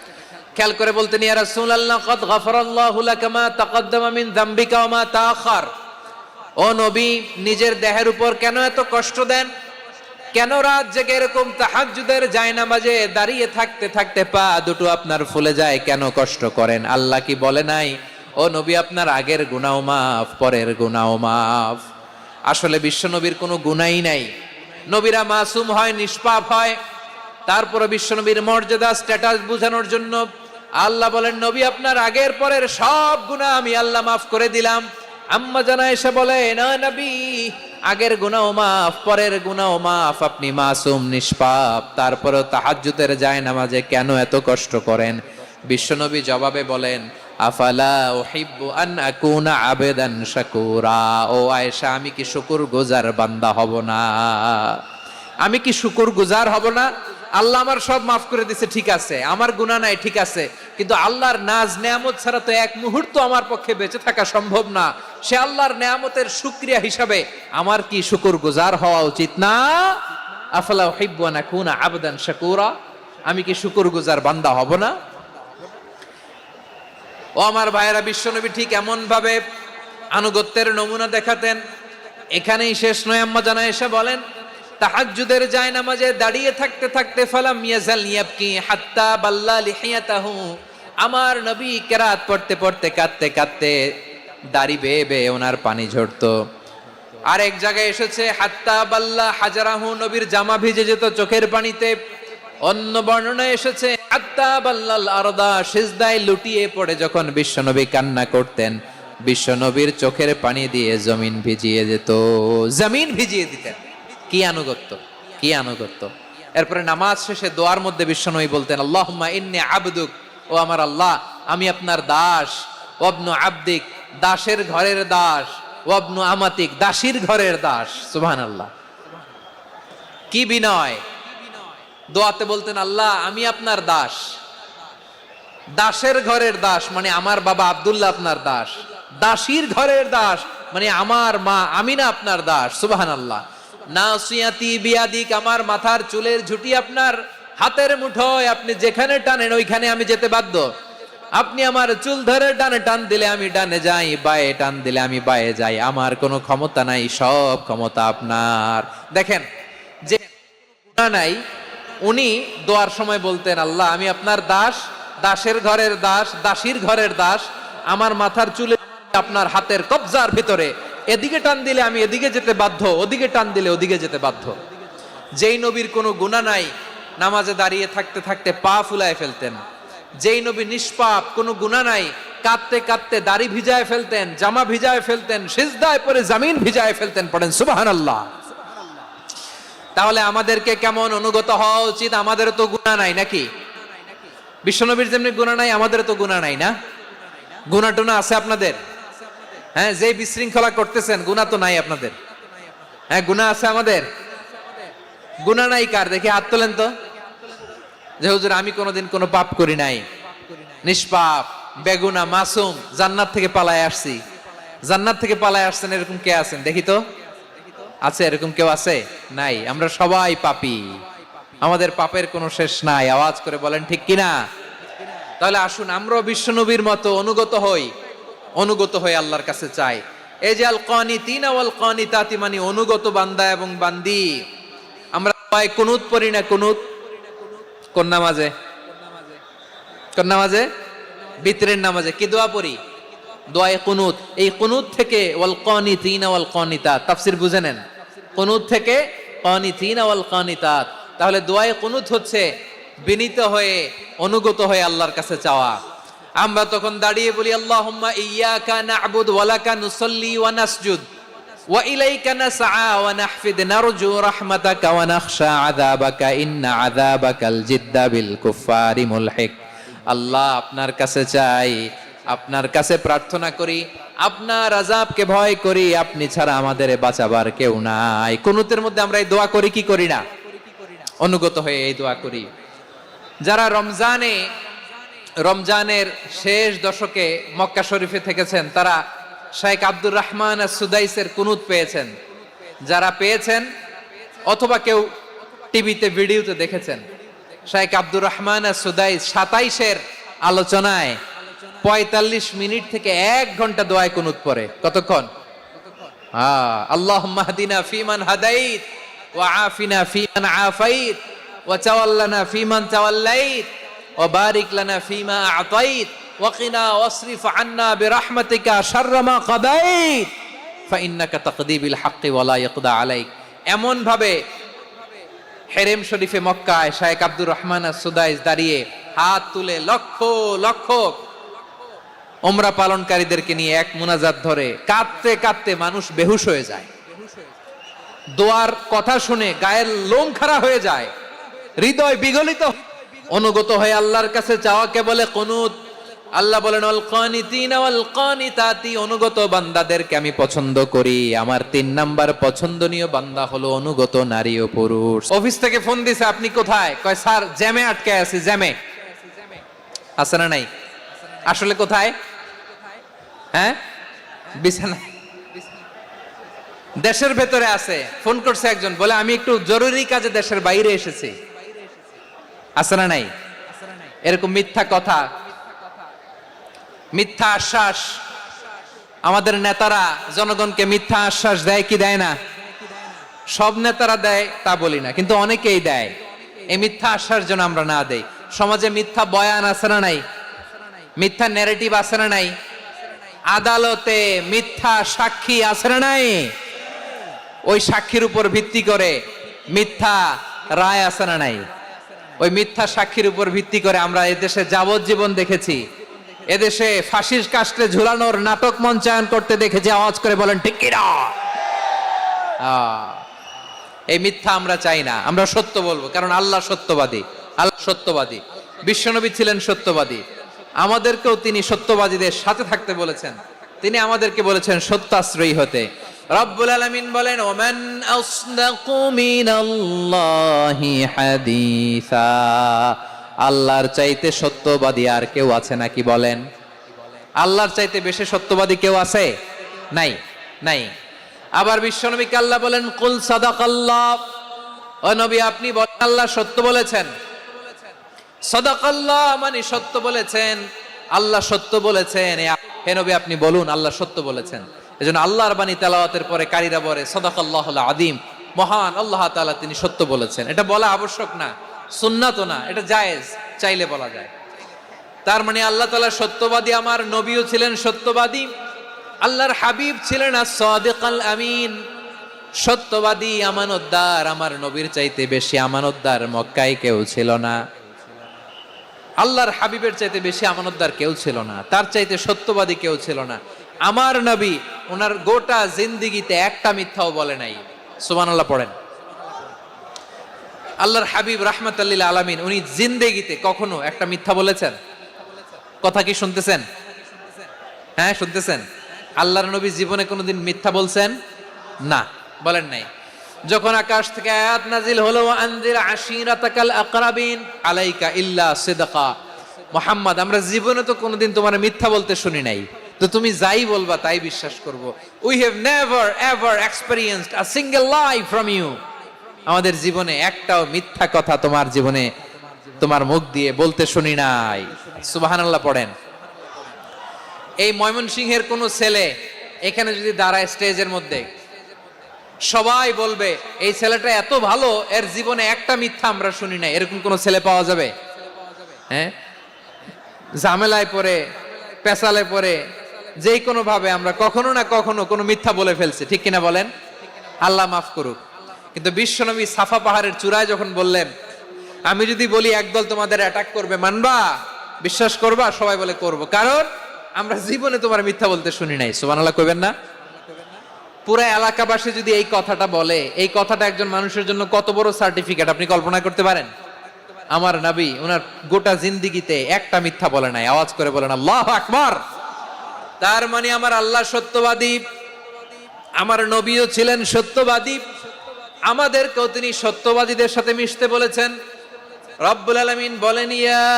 খেয়াল করে বলতেন, ইয়া রাসূলুল্লাহ কদ গফারাল্লাহু লাকা মা তাকদ্দামা মিন যামবিকা ওয়া মা তাআখার। ও নবী, নিজের দেহের উপর কেন এত কষ্ট দেন? কেন রাত জেগে এরকম তাহাজ্জুদের জায়নামাজে দাঁড়িয়ে থাকতে থাকতে পা দুটো আপনার ফুলে যায়? কেন কষ্ট করেন? আল্লাহ কি বলে নাই, ও নবী আপনার আগের গুনাহ মাফ, পরের গুনাহ মাফ? আসলে বিশ্ব নবীর কোনো গুনাহই নাই। নবীরা মাসুম হয়, নিষ্পাপ হয়। তারপরে বিশ্ব নবীর মর্যাদা, স্ট্যাটাস বোঝানোর জন্য আল্লাহ বলেন, নবী আপনার আগের পরের সব গুনাহ আমি আল্লাহ মাফ করে দিলাম। আম্মা জানা এসে বলে, না নবী, আগের গুনাহ মাফ, পরের গুনাহ মাফ, আপনি মাসুম, নিষ্পাপ, তারপরেও তাহাজ্জুদের যায় নামাজে কেন এত কষ্ট করেন? বিশ্বনবী জবাবে বলেন, আফালা উহিব্বু আন আকুনা আবেদান শাকুরা। ও আয়েশা, আমি কি শুকরগুজার বান্দা হব না? আমি কি শুকরগুজার হব না? আল্লাহ আমার সব মাফ করে দিছে, ঠিক আছে, আমার গুনাহ নাই, ঠিক আছে, কিন্তু আল্লাহর নাজ নেয়ামত ছাড়া তো এক মুহূর্ত আমার পক্ষে বেঁচে থাকা সম্ভব না। সে আল্লাহর নেয়ামতের শুকরিয়া হিসাবে আমার কি শুকরগুজার হওয়া উচিত না? আফালা উহিব্বু আন আকুনা আবদান শাকুরা। আমি কি শুকরগুজার বান্দা হব না? ও আমার ভাইয়েরা, বিশ্বনবী ঠিক এমন ভাবে আনুগত্যের নমুনা দেখাতেন। এখানেই শেষ নয়, আম্মা জানা এসে বলেন, তাহাজ্জুদের জায়নামাজে দাঁড়িয়ে থাকতে থাকতে ফালাম ইয়াজাল ইয়াবকি হাত্তা বাল্লা লিহিয়াতাহু। আমার নবী কেরাত পড়তে পড়তে কাঁদতে কাঁদতে দাড়ি বেয়ে বেয়ে ওনার পানি ঝরতো। আর এক জায়গায় এসেছে হাত্তা বাল্লা হাজারাহু, নবীর জামা ভিজে যেত চোখের পানিতে। অন্য বর্ণনায় এসেছে হাত্তা বাল্লাল আরদা, সিজদায় লুটিয়ে পড়ে যখন বিশ্বনবী কান্না করতেন, বিশ্বনবীর চোখের পানি দিয়ে জমিন ভিজিয়ে যেত, জমিন ভিজিয়ে দিতেন। কি আনুগত্য, কি আনুগত্য! এরপরে নামাজ শেষে দোয়ার মধ্যে বিশ্বনবী বলতেন, আল্লাহুম্মা ইন্নী আবদুক, ও আমার আল্লাহ, আমি আপনার দাস। ওয়াবনু আবদিক, দাসের ঘরের দাস। ওয়াবনু আমাতিক, দাসীর ঘরের দাস। সুবহানাল্লাহ, কি বিনয়! দোয়াতে বলতেন, আল্লাহ আমি আপনার দাস। দাসের ঘরের দাস মানে আমার বাবা আব্দুল্লাহ আপনার দাস। দাসীর ঘরের দাস মানে আমার মা আমিনা আপনার দাস। সুবহানাল্লাহ। নাসিয়াতি বিয়াদিক, আমার মাথার চুলের ঝুঁটি আপনার হাতের মুঠোয়, আপনি যেখানে টানেন ওইখানে আমি যেতে বাধ্য। আপনি আমার চুল ধরে ডানে টান দিলে আমি ডানে যাই, বায়ে টান দিলে আমি বায়ে যাই। আমার কোনো ক্ষমতা নাই, সব ক্ষমতা আপনার। দেখেন, যে গুনাহ নাই উনি দোয়ার সময় বলতেন, আল্লাহ আমি আপনার দাস, দাসের ঘরের দাস, দাসীর ঘরের দাস। আমার মাথার চুলে আপনার হাতের কবজার ভিতরে, এদিকে টান দিলে আমি এদিকে যেতে বাধ্য, ওদিকে টান দিলে ওদিকে যেতে বাধ্য। যেই নবীর কোনো গুনাহ নাই, নামাজে দাঁড়িয়ে থাকতে থাকতে পা ফুলায় ফেলতেন। যেই নবী নিষ্পাপ, কোনো গুনাহ নাই, কাঁদতে কাঁদতে দাড়ি ভিজায় ফেলতেন, জামা ভিজায় ফেলতেন, সিজদায় পড়ে জমিন ভিজায় ফেলতেন। পড়েন সুবহানাল্লাহ। তাহলে আমাদেরকে কেমন অনুগত হওয়া উচিত? আমাদেরও তো গুনাহ নাই নাকি? বিশ্বনবীর যেমনি গুনাহ নাই, আমাদেরও তো গুনাহ নাই না? গুনাহ টুনা আছে আপনাদের? হ্যাঁ, যে বিশৃঙ্খলা করতেছেন গুনাহ তো নাই আপনাদের? হ্যাঁ, গুনাহ আছে আমাদের। গুনাহ নাই কার? দেখি হাত তোলেন তো, যে হুজুর আমি কোনোদিন কোনো পাপ করি নাই, নিষ্পাপ, বেগুনা, মাসুম, জান্নাত থেকে পালায় আসছি। জান্নাত থেকে পালায় আসছেন এরকম কে আছেন? দেখি তো, আছে এরকম কেউ? আছে? নাই। আমরা সবাই পাপী, আমাদের পাপের কোনো শেষ নাই। আওয়াজ করে বলেন ঠিক কিনা? তাহলে আসুন আমরাও বিশ্বনবীর মতো অনুগত হই, অনুগত হয়ে আল্লাহর কাছে চাই। এই যে আল কানিতিনা ওয়াল কানিতাতি, মানে অনুগত বান্দা এবং বান্দি। আমরা সবাই কুনুত পড়ি না? কুনুত কোন নামাজে? কোন নামাজে? বিতরের নামাজে কি দোয়া পড়ি? দোয়ায়ে কুনুত। এই কুনুত থেকে ওয়াল কানিতিনা ওয়াল কানিতাত, তাফসীর বুঝে নেন। কুনুত থেকে কানিতিনা ওয়াল কানিতাত। তাহলে দোয়ায়ে কুনুত হচ্ছে বিনীত হয়ে, অনুগত হয়ে আল্লাহর কাছে চাওয়া। আমরা তখন দাঁড়িয়ে বলি, আল্লাহুম্মা ইয়্যাকা না'বুদু ওয়া লাকা নুসাল্লি ওয়া নাসজুদ ওয়া ইলাইকা নাসআ ওয়া নাহফিদ নারজু রাহমাতাকা ওয়া নাখশা আযাবাকা ইন্না আযাবাকাল জিদ্দা বিল কুফফারি মুলহিক। আল্লাহ আপনার কাছে চাই, আপনার কাছে প্রার্থনা করি, আপনার আযাবকে ভয় করি, আপনি ছাড়া আমাদের বাঁচাবার কেউ নাই। কুনুতের মধ্যে আমরা এই দোয়া করি কি করি না? অনুগত হয়ে এই দোয়া করি। যারা রমজানের শেষ দশকে মক্কা শরীফে থেকেছেন, তারা শেখ আব্দুর রহমান সুদাইসের কুনুত পেয়েছেন। যারা পেয়েছেন অথবা কেউ টিভিতে ভিডিওতে দেখেছেন, শেখ আব্দুর রহমান সুদাইস 27-এর আলোচনায় 45 মিনিট থেকে 1 ঘন্টা দোয়ায় কুনুত পড়ে। কতক্ষণ? আল্লাহুম্মা হদিনা ফিমান হাদাইত ওয়া আফিনা ফিমান আফাইত ওয়া তাওয়াল্লানা ফিমান তাওয়াল্লাইত ওয়া বারিক লানা ফিমা আ'তাইত ওয়া কিনা ওয়াসরিফ আন্না বিরহমাতিকা শাররা মা কাদাইত ফা ইন্নাকা তাকদি বিল হাক্কি ওয়া লা ইয়াকদা আলাইক। এমন ভাবে হেরেম শরীফে মক্কায় শেখ আব্দুর রহমান সুদাইস দাঁড়িয়ে হাত তুলে লক্ষ লক্ষ উমরা পালনকারীদেরকে নিয়ে এক মুনাজাত ধরে কাঁদতে কাঁদতে মানুষ বেহুশ হয়ে যায়। দোয়ার কথা শুনে গায়ের লোম খাড়া হয়ে যায়, হৃদয় বিগলিত। অনুগত হয়ে আল্লাহর কাছে চাওয়াকে বলে কুনুত। আল্লাহ বলেন আল কানিতিনা ওয়াল কানিতাতি, অনুগত বান্দাদেরকে আমি পছন্দ করি। আমার 3 নাম্বার পছন্দনীয় বান্দা হলো অনুগত নারী ও পুরুষ। অফিস থেকে ফোন দিছে, আপনি কোথায়? কয় স্যার জ্যামে আটকে আছি। জ্যামে আছে না নাই? আসলে কোথায়? হ্যাঁ, বিছানায়। দেশের ভেতরে আছে। ফোন করছে একজন, বলে আমি একটু জরুরি কাজে দেশের বাইরে এসেছি। আছে না নাই? এরকম মিথ্যা কথা, মিথ্যা আশ্বাস। আমাদের নেতারা জনগণকে মিথ্যা আশ্বাস দেয় কি দেয় না? সব নেতারা দেয় তা বলি না, কিন্তু অনেকেই দেয়। এই মিথ্যা আশ্বাস যেন আমরা না দেই। সমাজে মিথ্যা বয়ান আছে না নাই? মিথ্যা ন্যারেটিভ আছে না নাই? আদালতে মিথ্যা সাক্ষী আছে না নাই? ওই সাক্ষীর উপর ভিত্তি করে মিথ্যা রায় আছে না নাই? ওই মিথ্যা সাক্ষীর উপর ভিত্তি করে আমরা এদেশে যাবজ্জীবন দেখেছি। এদেশে ফাঁসির কাস্টে ঝুলানোর নাটক মঞ্চায়ন করতে দেখেছি। আওয়াজ করে বলেন ঠিক কি না? এই মিথ্যা আমরা চাই না, আমরা সত্য বলবো, কারণ আল্লাহ সত্যবাদী। আল্লাহ সত্যবাদী, বিশ্বনবী ছিলেন সত্যবাদী। আমাদেরকেও তিনি সত্যবাদীদের সাথে থাকতে বলেছেন। তিনি আমাদেরকে বলেছেন সত্যাশ্রয়ী হতে। রব্বুল আলামিন বলেন ওমান আসদাকু মিনাল্লাহি হাদিসা, আল্লাহর চাইতে সত্যবাদী আর কেউ আছে নাকি বলেন? আল্লাহর চাইতে বেশি সত্যবাদী কেউ আছে? নাই, নাই। আবার বিশ্বনবীকে আল্লাহ বলেন কুল সাদাকাল্লাহ, ও নবী আপনি বলেন আল্লাহ সত্য বলেছেন। সাদাকাল্লাহ মানে সত্য বলেছেন, আল্লাহ সত্য বলেছেন। হে নবী আপনি বলুন আল্লাহ সত্য বলেছেন। এজন্য আল্লাহর বাণী তেলাওয়াতের পরে কারীরা বলে সাদাকাল্লাহুল আযীম, মহান আল্লাহ তাআলা তিনি সত্য বলেছেন। এটা বলা আবশ্যক না, সুন্নাতও না, এটা জায়েজ, চাইলে বলা যায়। তার মানে আল্লাহ তাআলা সত্যবাদী, আমার নবীও ছিলেন সত্যবাদী, আল্লাহর হাবিব ছিলেন as-সাদিকাল আমিন, সত্যবাদী, আমানতদার। আমার নবীর চাইতে বেশি আমানতদার মক্কায় কেউ ছিল না। আল্লাহর হাবিবের চাইতে বেশি আমানতদার কেউ ছিল না, তার চাইতে সত্যবাদী কেউ ছিল না। আমার নবী ওনার গোটা জিন্দেগিতে একটা মিথ্যাও বলে নাই। সুবহানাল্লাহ পড়েন। আল্লাহর হাবিব রাহমাতাল লিল আলামিন উনি জিন্দেগিতে কখনো একটা মিথ্যা বলেছেন? কথা কি শুনতেছেন? হ্যাঁ শুনতেছেন? আল্লাহর নবী জীবনে কোনোদিন মিথ্যা বলছেন? না, বলেন নাই। যখন আকাশ থেকে আয়াত নাজিল হলো আনজির আশিরাতাকাল আকরাবিন আলাইকা ইল্লা সিদকা, মুহাম্মদ আমরা জীবনে তো কোনোদিন তোমার মিথ্যা বলতে শুনি নাই, তো তুমি যাই বলবা তাই বিশ্বাস করব। We have never ever experienced a single lie from you, আমাদের জীবনে একটাও মিথ্যা কথা তোমার জীবনে তোমার মুখ দিয়ে বলতে শুনি নাই। সুবহানাল্লাহ পড়েন। এই ময়মনসিংহের কোন ছেলে এখানে যদি দাঁড়ায় স্টেজের মধ্যে, সবাই বলবে এই ছেলেটা এত ভালো, এর জীবনে একটা মিথ্যা আমরা শুনি নাই। এরকম কোন ছেলে পাওয়া যাবে? হ্যাঁ, ঝামেলায় পড়ে, পেশালে পড়ে, যে কোনো ভাবে আমরা কখনো না কখনো কোনো মিথ্যা বলে ফেলছি, ঠিক কিনা বলেন? আল্লাহ মাফ করুক। কিন্তু বিশ্বনবী সাফা পাহাড়ের চূড়ায় যখন বললেন আমি যদি বলি একদল তোমাদের অ্যাটাক করবে, মানবা? বিশ্বাস করবা? সবাই বলে করব, কারণ আমরা জীবনে তোমার মিথ্যা বলতে শুনি নাই। সুবহানাল্লাহ কইবেন না? পুরো এলাকাবাসী যদি এই কথাটা বলে, এই কথাটা একজন মানুষের জন্য কত বড় সার্টিফিকেট আপনি কল্পনা করতে পারেন? আমার নবী ওনার গোটা জিন্দেগিতে একটা মিথ্যা বলে নাই। আওয়াজ করে বলেন আল্লাহু আকবার। তার মানে আমার আল্লাহ সত্যবাদী, আমার নবীও ছিলেন সত্যবাদী, আমাদেরকেও তিনি সত্যবাদীদের সাথে মিশতে বলেছেন। রব্বুল আলামিন বলেন ইয়া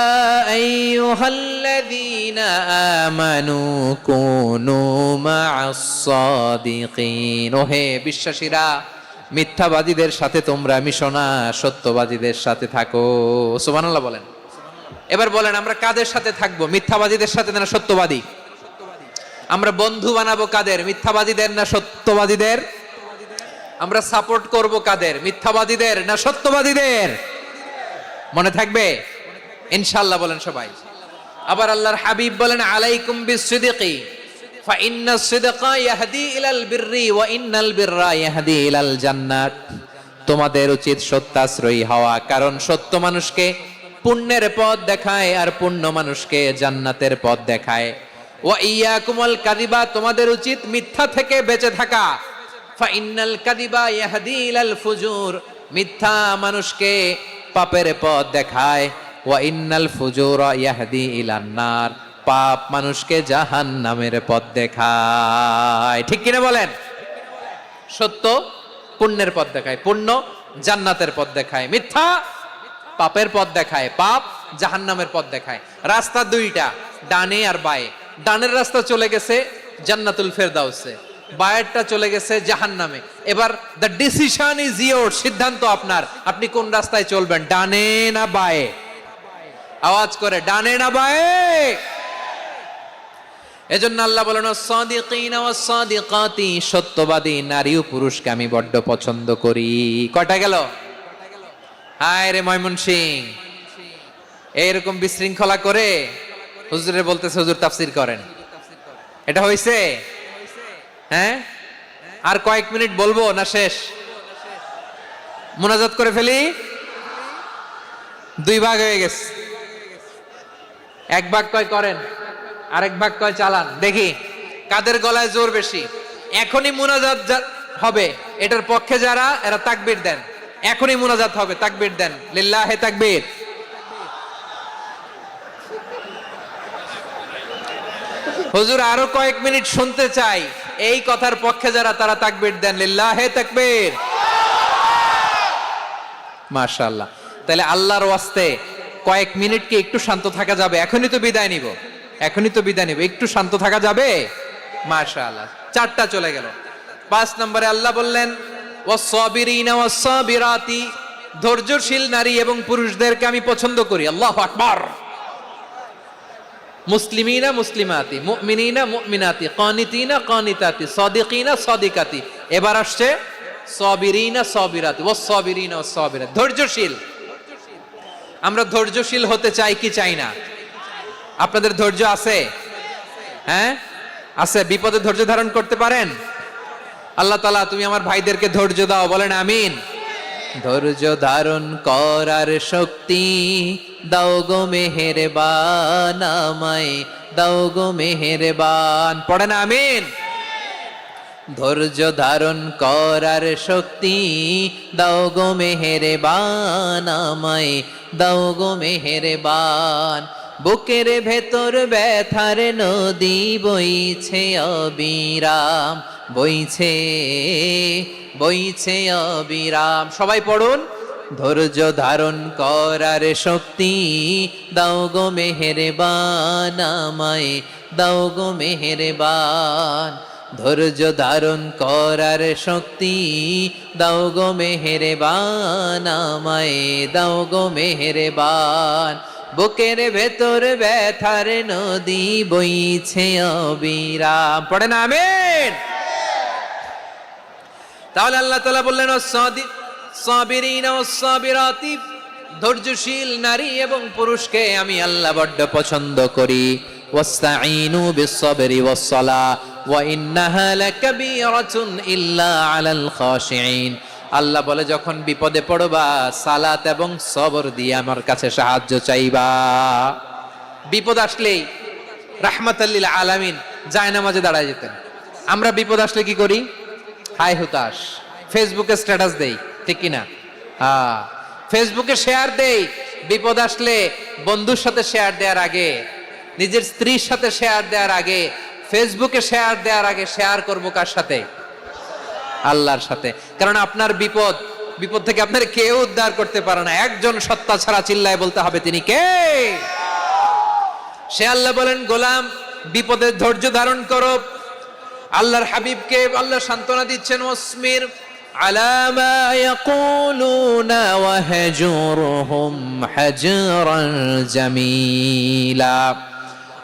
আইয়ুহাল্লাযীনা আমানু কুনু মা'আস সাদিকিন, ওহে বিশ্বাসীরা মিথ্যাবাদীদের সাথে তোমরা মিশো না, সত্যবাদীদের সাথে থাকো। সুবহানাল্লাহ বলেন। এবার বলেন আমরা কাদের সাথে থাকবো? মিথ্যাবাদীদের সাথে না সত্যবাদী? আমরা বন্ধু বানাবো কাদের? মিথ্যাবাদীদের না সত্যবাদীদের? আমরা সাপোর্ট করব কাদের? মিথ্যাবাদীদের না সত্যবাদীদের? মনে থাকবে ইনশাআল্লাহ বলেন সবাই। আবার আল্লাহর হাবিব বলেন আলাইকুম বিসসিদকি ফা ইন্নাস সিদকা ইয়াহদি ইলাল বিররি ওয়া ইন্নাল বিররা ইয়াহদি ইলাল জান্নাত, তোমাদের উচিত সত্যাশ্রয়ী হওয়া, কারণ সত্য মানুষকে পুণ্যের পথ দেখায় আর পুণ্য মানুষকে জান্নাতের পথ দেখায়। ওয়া ইয়াকুমুল কাযিবা, তোমাদের উচিত মিথ্যা থেকে বেঁচে থাকা। ফা ইন্নাল কাযিবা ইয়াহদি ইলাল ফুজুর, মিথ্যা মানুষকে পাপের পথ দেখায়। ওয়া ইন্নাল ফুজুরা ইয়াহদি ইলান নার, পাপ মানুষকে জাহান্নামের পথ দেখায়। ঠিক কিনা বলেন? সত্য পুণ্যের পথ দেখায়, পুণ্য জান্নাতের পথ দেখায়, মিথ্যা পাপের পথ দেখায়, পাপ জাহান্নামের পথ দেখায়। রাস্তা দুইটা, ডানে আর বায়ে। ডানের রাস্তা চলে গেছে জান্নাতুল ফেরদাউসে, বায়েরটা চলে গেছে জাহান্নামে। এবার দ্য ডিসিশন ইজ ইয়োর, সিদ্ধান্ত আপনার, আপনি কোন রাস্তায় চলবেন, ডানে না বায়ে? আওয়াজ করে, ডানে না বায়ে? এজন্য আল্লাহ বলেন সাদিকিনা ওয়াস সাদিকাতি, সত্যবাদী নারী ও পুরুষকে আমি বড্ড পছন্দ করি। কয়টা গেল? হায় রে ময়মনসিং, এইরকম বিশৃঙ্খলা করে হুজুরে বলতেছে হুজুর তাফসীর করেন, এটা হইছে? হ্যাঁ, আর কয়েক মিনিট বলবো না শেষ? মুনাজাত করে ফেলি। দুই ভাগ হয়ে গেছে, এক ভাগ কয় করেন, আরেক ভাগ কয় চালান। দেখি কাদের গলায় জোর বেশি। এখনই মুনাজাত হবে, এটার পক্ষে যারা, এরা তাকবীর দেন। এখনই মুনাজাত হবে, তাকবীর দেন, লিল্লাহে তাকবীর। হুজুর আরো কয়েক মিনিট শুনতে চাই, এই কথার পক্ষে যারা, তারা তাকবীর দেন, লিল্লাহে তাকবীর। মাশাআল্লাহ। তাহলে আল্লাহর ওয়াস্তে কয়েক মিনিট কি একটু শান্ত থাকা যাবে? এখনই তো বিদায় নিব, এখনই তো বিদায় নিব, একটু শান্ত থাকা যাবে? মাশাআল্লাহ। চারটা চলে গেল। 5 নম্বরে আল্লাহ বললেন ওয়াস-সাবিরিনা ওয়াস-সাবিরাতি, ধৈর্যশীল নারী এবং পুরুষদেরকে আমি পছন্দ করি। আল্লাহু আকবার। মুসলিমিনা মুসলিমাতি, মুমিনিনা মুমিনাতি, কানিতিনা কানিতাতি, সাদিকিনা সাদিকাতি। এবার আসছে সাবিরিনা সাবিরাতি, ওয়াস-সাবিরিনা ওয়াস-সাবিরাতি, ধৈর্যশীল। আমরা ধৈর্যশীল হতে চাই কি চাই না? আপনাদের ধৈর্য আছে? হ্যাঁ আছে। বিপদে ধৈর্য ধারণ করতে পারেন? আল্লাহ তাআলা তুমি আমার ভাইদেরকে ধৈর্য দাও, বলেন আমিন। ধৈর্য ধারণ করার শক্তি দাও গো মেহেরবান, আমায় দাও গো মেহেরবান, পড়েন আমিন। ধৈর্য ধারণ করার শক্তি দাও গো মেহেরবান, আমায় দাও গো মেহেরবান। বুকের ভেতর ব্যথার নদী বইছে অবিরাম, বইছে বইছে অবিরাম। সবাই পড়ুন, ধৈর্য ধারণ করার শক্তি দাও গো মেহেরবান, আমায় দাও গো মেহেরবান। ধৈর্য ধারণ করার শক্তি দাও গো মেহেরবান, আমায় দাও গো মেহেরবান। বুকের ভেতর ব্যথার নদী বইছে অবিরাম, পড়েন আমিন। তাহলে আল্লাহ তাআলা বললেন সাবিরিনা ওয়াস-সাবিরাতি, ধৈর্যশীল নারী এবং পুরুষকে আমি আল্লাহ বড্ড পছন্দ করি। ওয়াস্তাঈনু বিস-সাবরি ওয়াস-সালাহ ওয়া ইন্নাহা লাকাবীরাতুন ইল্লা আলাল খাশিঈন। আল্লাহ বলে যখন বিপদে পড়বা সালাত এবং সবর দিয়ে আমার কাছে সাহায্য চাইবা। বিপদ আসলেই রাহমাতাল লিল আলামিন জায়নামাজে দাঁড়ায় যেতেন। আমরা বিপদ আসলে কি করি? হাই হুতাশ, ফেসবুকে স্ট্যাটাস দেই, ঠিক কিনা? হ্যাঁ, ফেসবুকে শেয়ার দেই। বিপদ আসলে বন্ধুর সাথে শেয়ার দেওয়ার আগে, নিজের স্ত্রীর সাথে শেয়ার দেওয়ার আগে, ফেসবুকে শেয়ার দেওয়ার আগে শেয়ার করবো কার সাথে? আল্লাহর সাথে। কারণ আপনার বিপদ থেকে আপনার কেউ উদ্ধার করতে পারে না, একজন সত্তা ছাড়া। চিল্লায় বলতে হবে তিনি কে? সে আল্লাহ। বলেন গোলাম বিপদে ধৈর্য ধারণ করো। আল্লাহর হাবিবকে আল্লাহ সান্ত্বনা দিচ্ছেন, ওয়াসমির আলা মা ইয়াকুলুনা ওয়াহজুরহুম হাজরান জামিলা।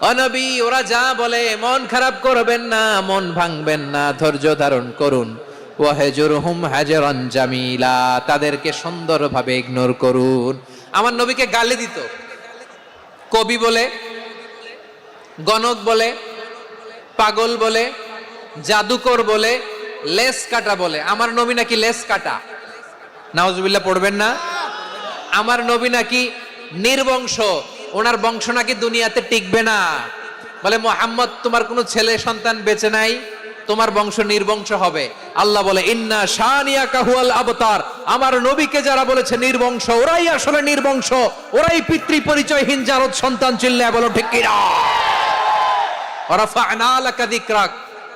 ও নবী, ওরা যা বলে মন খারাপ করবেন না, মন ভাঙবেন না, ধৈর্য ধারণ করুন। ওয়াহজুরহুম হাজরান জামিলা, তাদেরকে সুন্দরভাবে ইগনোর করুন। আমার নবীকে গালি দিত, কবি বলে, গণক বলে, পাগল বলে, জাদুকর বলে, লেস কাটা বলে। আমার নবী নাকি লেস কাটা, নাউজুবিল্লাহ পড়বেন না। আমার নবী নাকি নির্বংশ, ওনার বংশ নাকি দুনিয়াতে টিকবে না। বলে মুহাম্মদ তোমার কোনো ছেলে সন্তান বেঁচে নাই, তোমার বংশ নির্বংশ হবে। আল্লাহ বলে ইন্না শানিয়াকা হুয়াল আবতার। আমার নবীকে যারা বলেছে নির্বংশ, ওরাই আসলে নির্বংশ, ওরাই পিতৃ পরিচয়হীন জারদ সন্তান। চিল্লায় বলো ঠিক কিনা? ওয়ারাফা'না লাকা যিকরাক,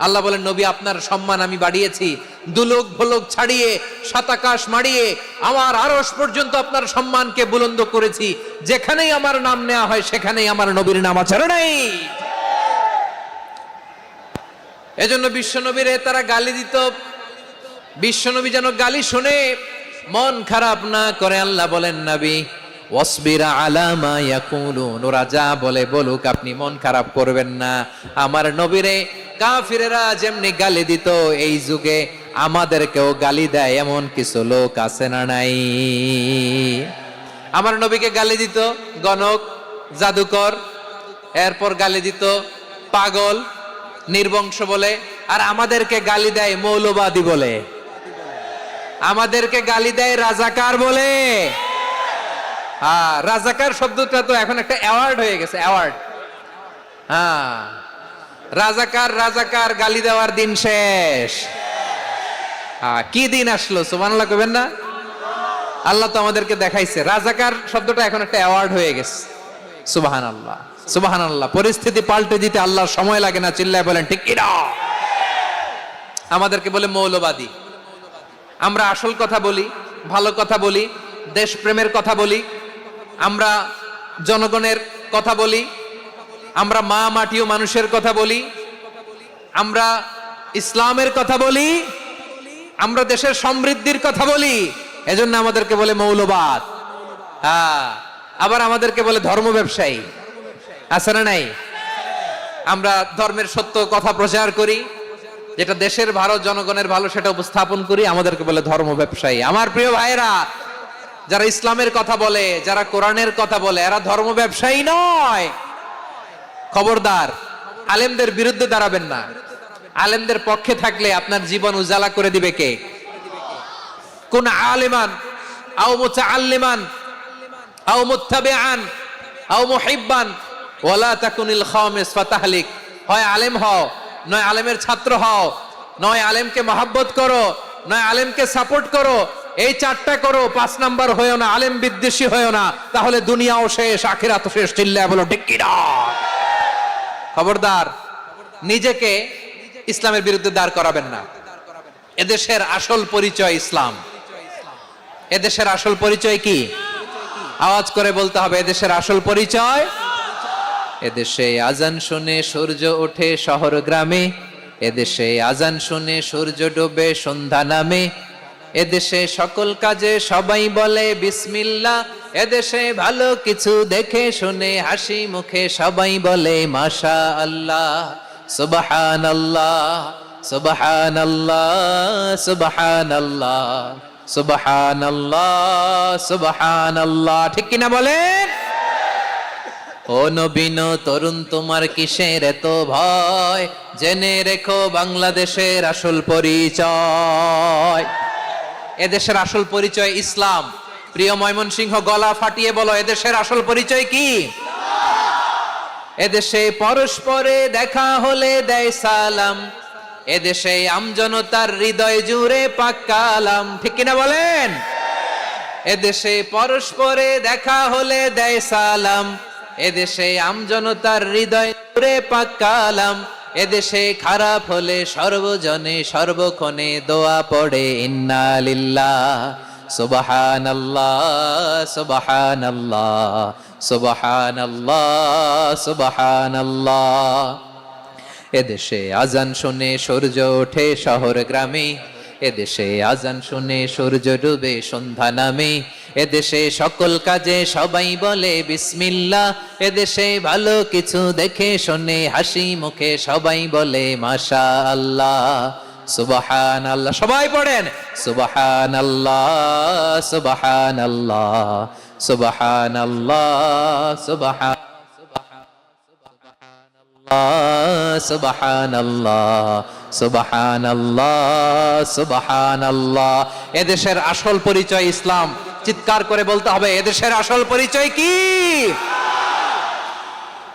আল্লাহ বলেন নবী আপনার সম্মান আমি বাড়িয়েছি, দুলোক ভোলক ছাড়িয়ে শতাকাশ মারিয়ে আমার আরশ পর্যন্ত আপনার সম্মানকে বুলন্দ করেছি, যেখানেই আমার নাম নেওয়া হয় সেখানেই আমার নবীর নাম আছে না নাই? এজন্য বিশ্বনবীরে তারা গালি দিত, বিশ্বনবী যেন গালি শুনে মন খারাপ না করে আল্লাহ বলেন নবী ওয়াসবির আলা মা ইয়াকুলুন, ওরা যা বলে বলুক আপনি মন খারাপ করবেন না। আমার নবীরে কাফিরেরা যেমনি গালি দিত এই যুগে আমাদেরকেও গালি দেয় এমন কিছু লোক আছে না নাই? আমার নবীকে গালি দিত গণক, জাদুকর, এরপর গালি দিত পাগল, নির্বংশ বলে, আর আমাদেরকে গালি দেয় মৌলবাদী বলে, আমাদেরকে গালি দেয় রাজাকার বলে। হ্যাঁ, রাজাকার শব্দটা তো এখন একটা অ্যাওয়ার্ড হয়ে গেছে, অ্যাওয়ার্ড। হ্যাঁ, রাজাকার রাজাকার গালি দেওয়ার দিন শেষ। হ্যাঁ, কি দিন আসলো সুবহানাল্লাহ কইবেন না? আল্লাহ তো আমাদেরকে দেখাইছে রাজাকার শব্দটা এখন একটা অ্যাওয়ার্ড হয়ে গেছে। সুবহানাল্লাহ সুবহানাল্লাহ। পরিস্থিতি পাল্টে দিতে আল্লাহর সময় লাগে না, চিল্লায় বলেন ঠিক কি না? আমাদেরকে বলে মৌলবাদী। আমরা আসল কথা বলি, ভালো কথা বলি, দেশপ্রেমের কথা বলি, আমরা জনগণের কথা বলি, আমরা মা মাটি ও মানুষের কথা বলি, আমরা ইসলামের কথা বলি, আমরা দেশের সমৃদ্ধির কথা বলি, এজন্য আমাদেরকে বলে মৌলবাদ। হ্যাঁ, আবার আমাদেরকে বলে ধর্ম ব্যবসায়ী, আছে না নাই? আমরা ধর্মের সত্য কথা প্রচার করি, যেটা দেশের ভালো জনগণের ভালো সেটা উপস্থাপন করি, আমাদেরকে বলে ধর্ম ব্যবসায়ী। আমার প্রিয় ভাইরা, যারা ইসলামের কথা বলে, যারা কোরআনের কথা বলে, এরা ধর্ম ব্যবসায়ী নয়। খবরদার, আলেমদের বিরুদ্ধে দাঁড়াবেন না। আলেমদের পক্ষে থাকলে আপনার জীবন উজালা করে দিবে কে? কোন আলেমান আও মুতাআল্লিমান আও মুত্তাবিআন আও মুহিব্বান ওয়ালা তাকুনিল খামিস ফাতাহলিক। হয় আলেম হও, নয় আলেমের ছাত্র হও, নয় আলেমকে মহব্বত করো, নয় আলেমকে সাপোর্ট করো, এই চারটা করো। 5 নাম্বার হয়েও না, আলেম বিদ্বেষী হয়েও না, তাহলে দুনিয়াও শেষ আখিরাতও শেষ। চিল্লায় বলো ঠিক কি না? খবরদার, নিজেকে ইসলামের বিরুদ্ধে দাঁড় করাবেন না। এদেশের আসল পরিচয় ইসলাম। এদেশের আসল পরিচয় কি? আওয়াজ করে বলতে হবে, এদেশের আসল পরিচয়। এদেশে আজান শুনে সূর্য ওঠে শহর গ্রামে, এদেশে আজান শুনে সূর্য ডোবে সন্ধ্যা নামে, এদেশে সকল কাজে সবাই বলে বিসমিল্লাহ, এদেশে ভালো কিছু দেখে শুনে হাসি মুখে সবাই বলে মাশা আল্লাহ। সুবহানাল্লাহ সুবহানাল্লাহ সুবহানাল্লাহ সুবহানাল্লাহ সুবহানাল্লাহ। ঠিক কিনা বলেন? ও নবীন তরুণ, তোমার কিসের এত ভয়? জেনে রেখো বাংলাদেশের আসল পরিচয়। এদেশের আসল পরিচয় ইসলাম। প্রিয় ময়মনসিংহ, গলা ফাটিয়ে বলো, এদেশের আসল পরিচয় কি? এদেশে পরস্পরে দেখা হলে দেয় সালাম, এদেশে আমজনতার হৃদয় জুড়ে পাক কালাম। ঠিক কিনা বলেন? এদেশে পরস্পরে দেখা হলে দেয় সালাম, এদেশে আমজনতার হৃদয় জুড়ে পাক কালাম, এদেশে খারাপ হলে সর্বজনে সর্বক্ষণে দোয়া পড়ে ইন্না লিল্লাহ সুবহানাল্লাহ সুবহানাল্লাহ সুবহানাল্লাহ সুবহানাল্লাহ। এদেশে আজান শুনে সূর্য ওঠে শহর গ্রামে, এদেশে আজান শুনে সূর্য ডুবে সন্ধ্যা নামে, এদেশে সকল কাজে সবাই বলে বিসমিল্লাহ, এদেশে ভালো কিছু দেখে শুনে হাসি মুখে সবাই বলে মাশা আল্লাহ। সুবহানাল্লাহ, সবাই পড়েন সুবহানাল্লাহ সুবহানাল্লাহ সুবহানাল্লাহ সুবহানাল্লাহ সুবহানাল্লাহ সুবহানাল্লাহ। এদেশের আসল পরিচয় ইসলাম। চিৎকার করে বলতে হবে, এদেশের আসল পরিচয় কি?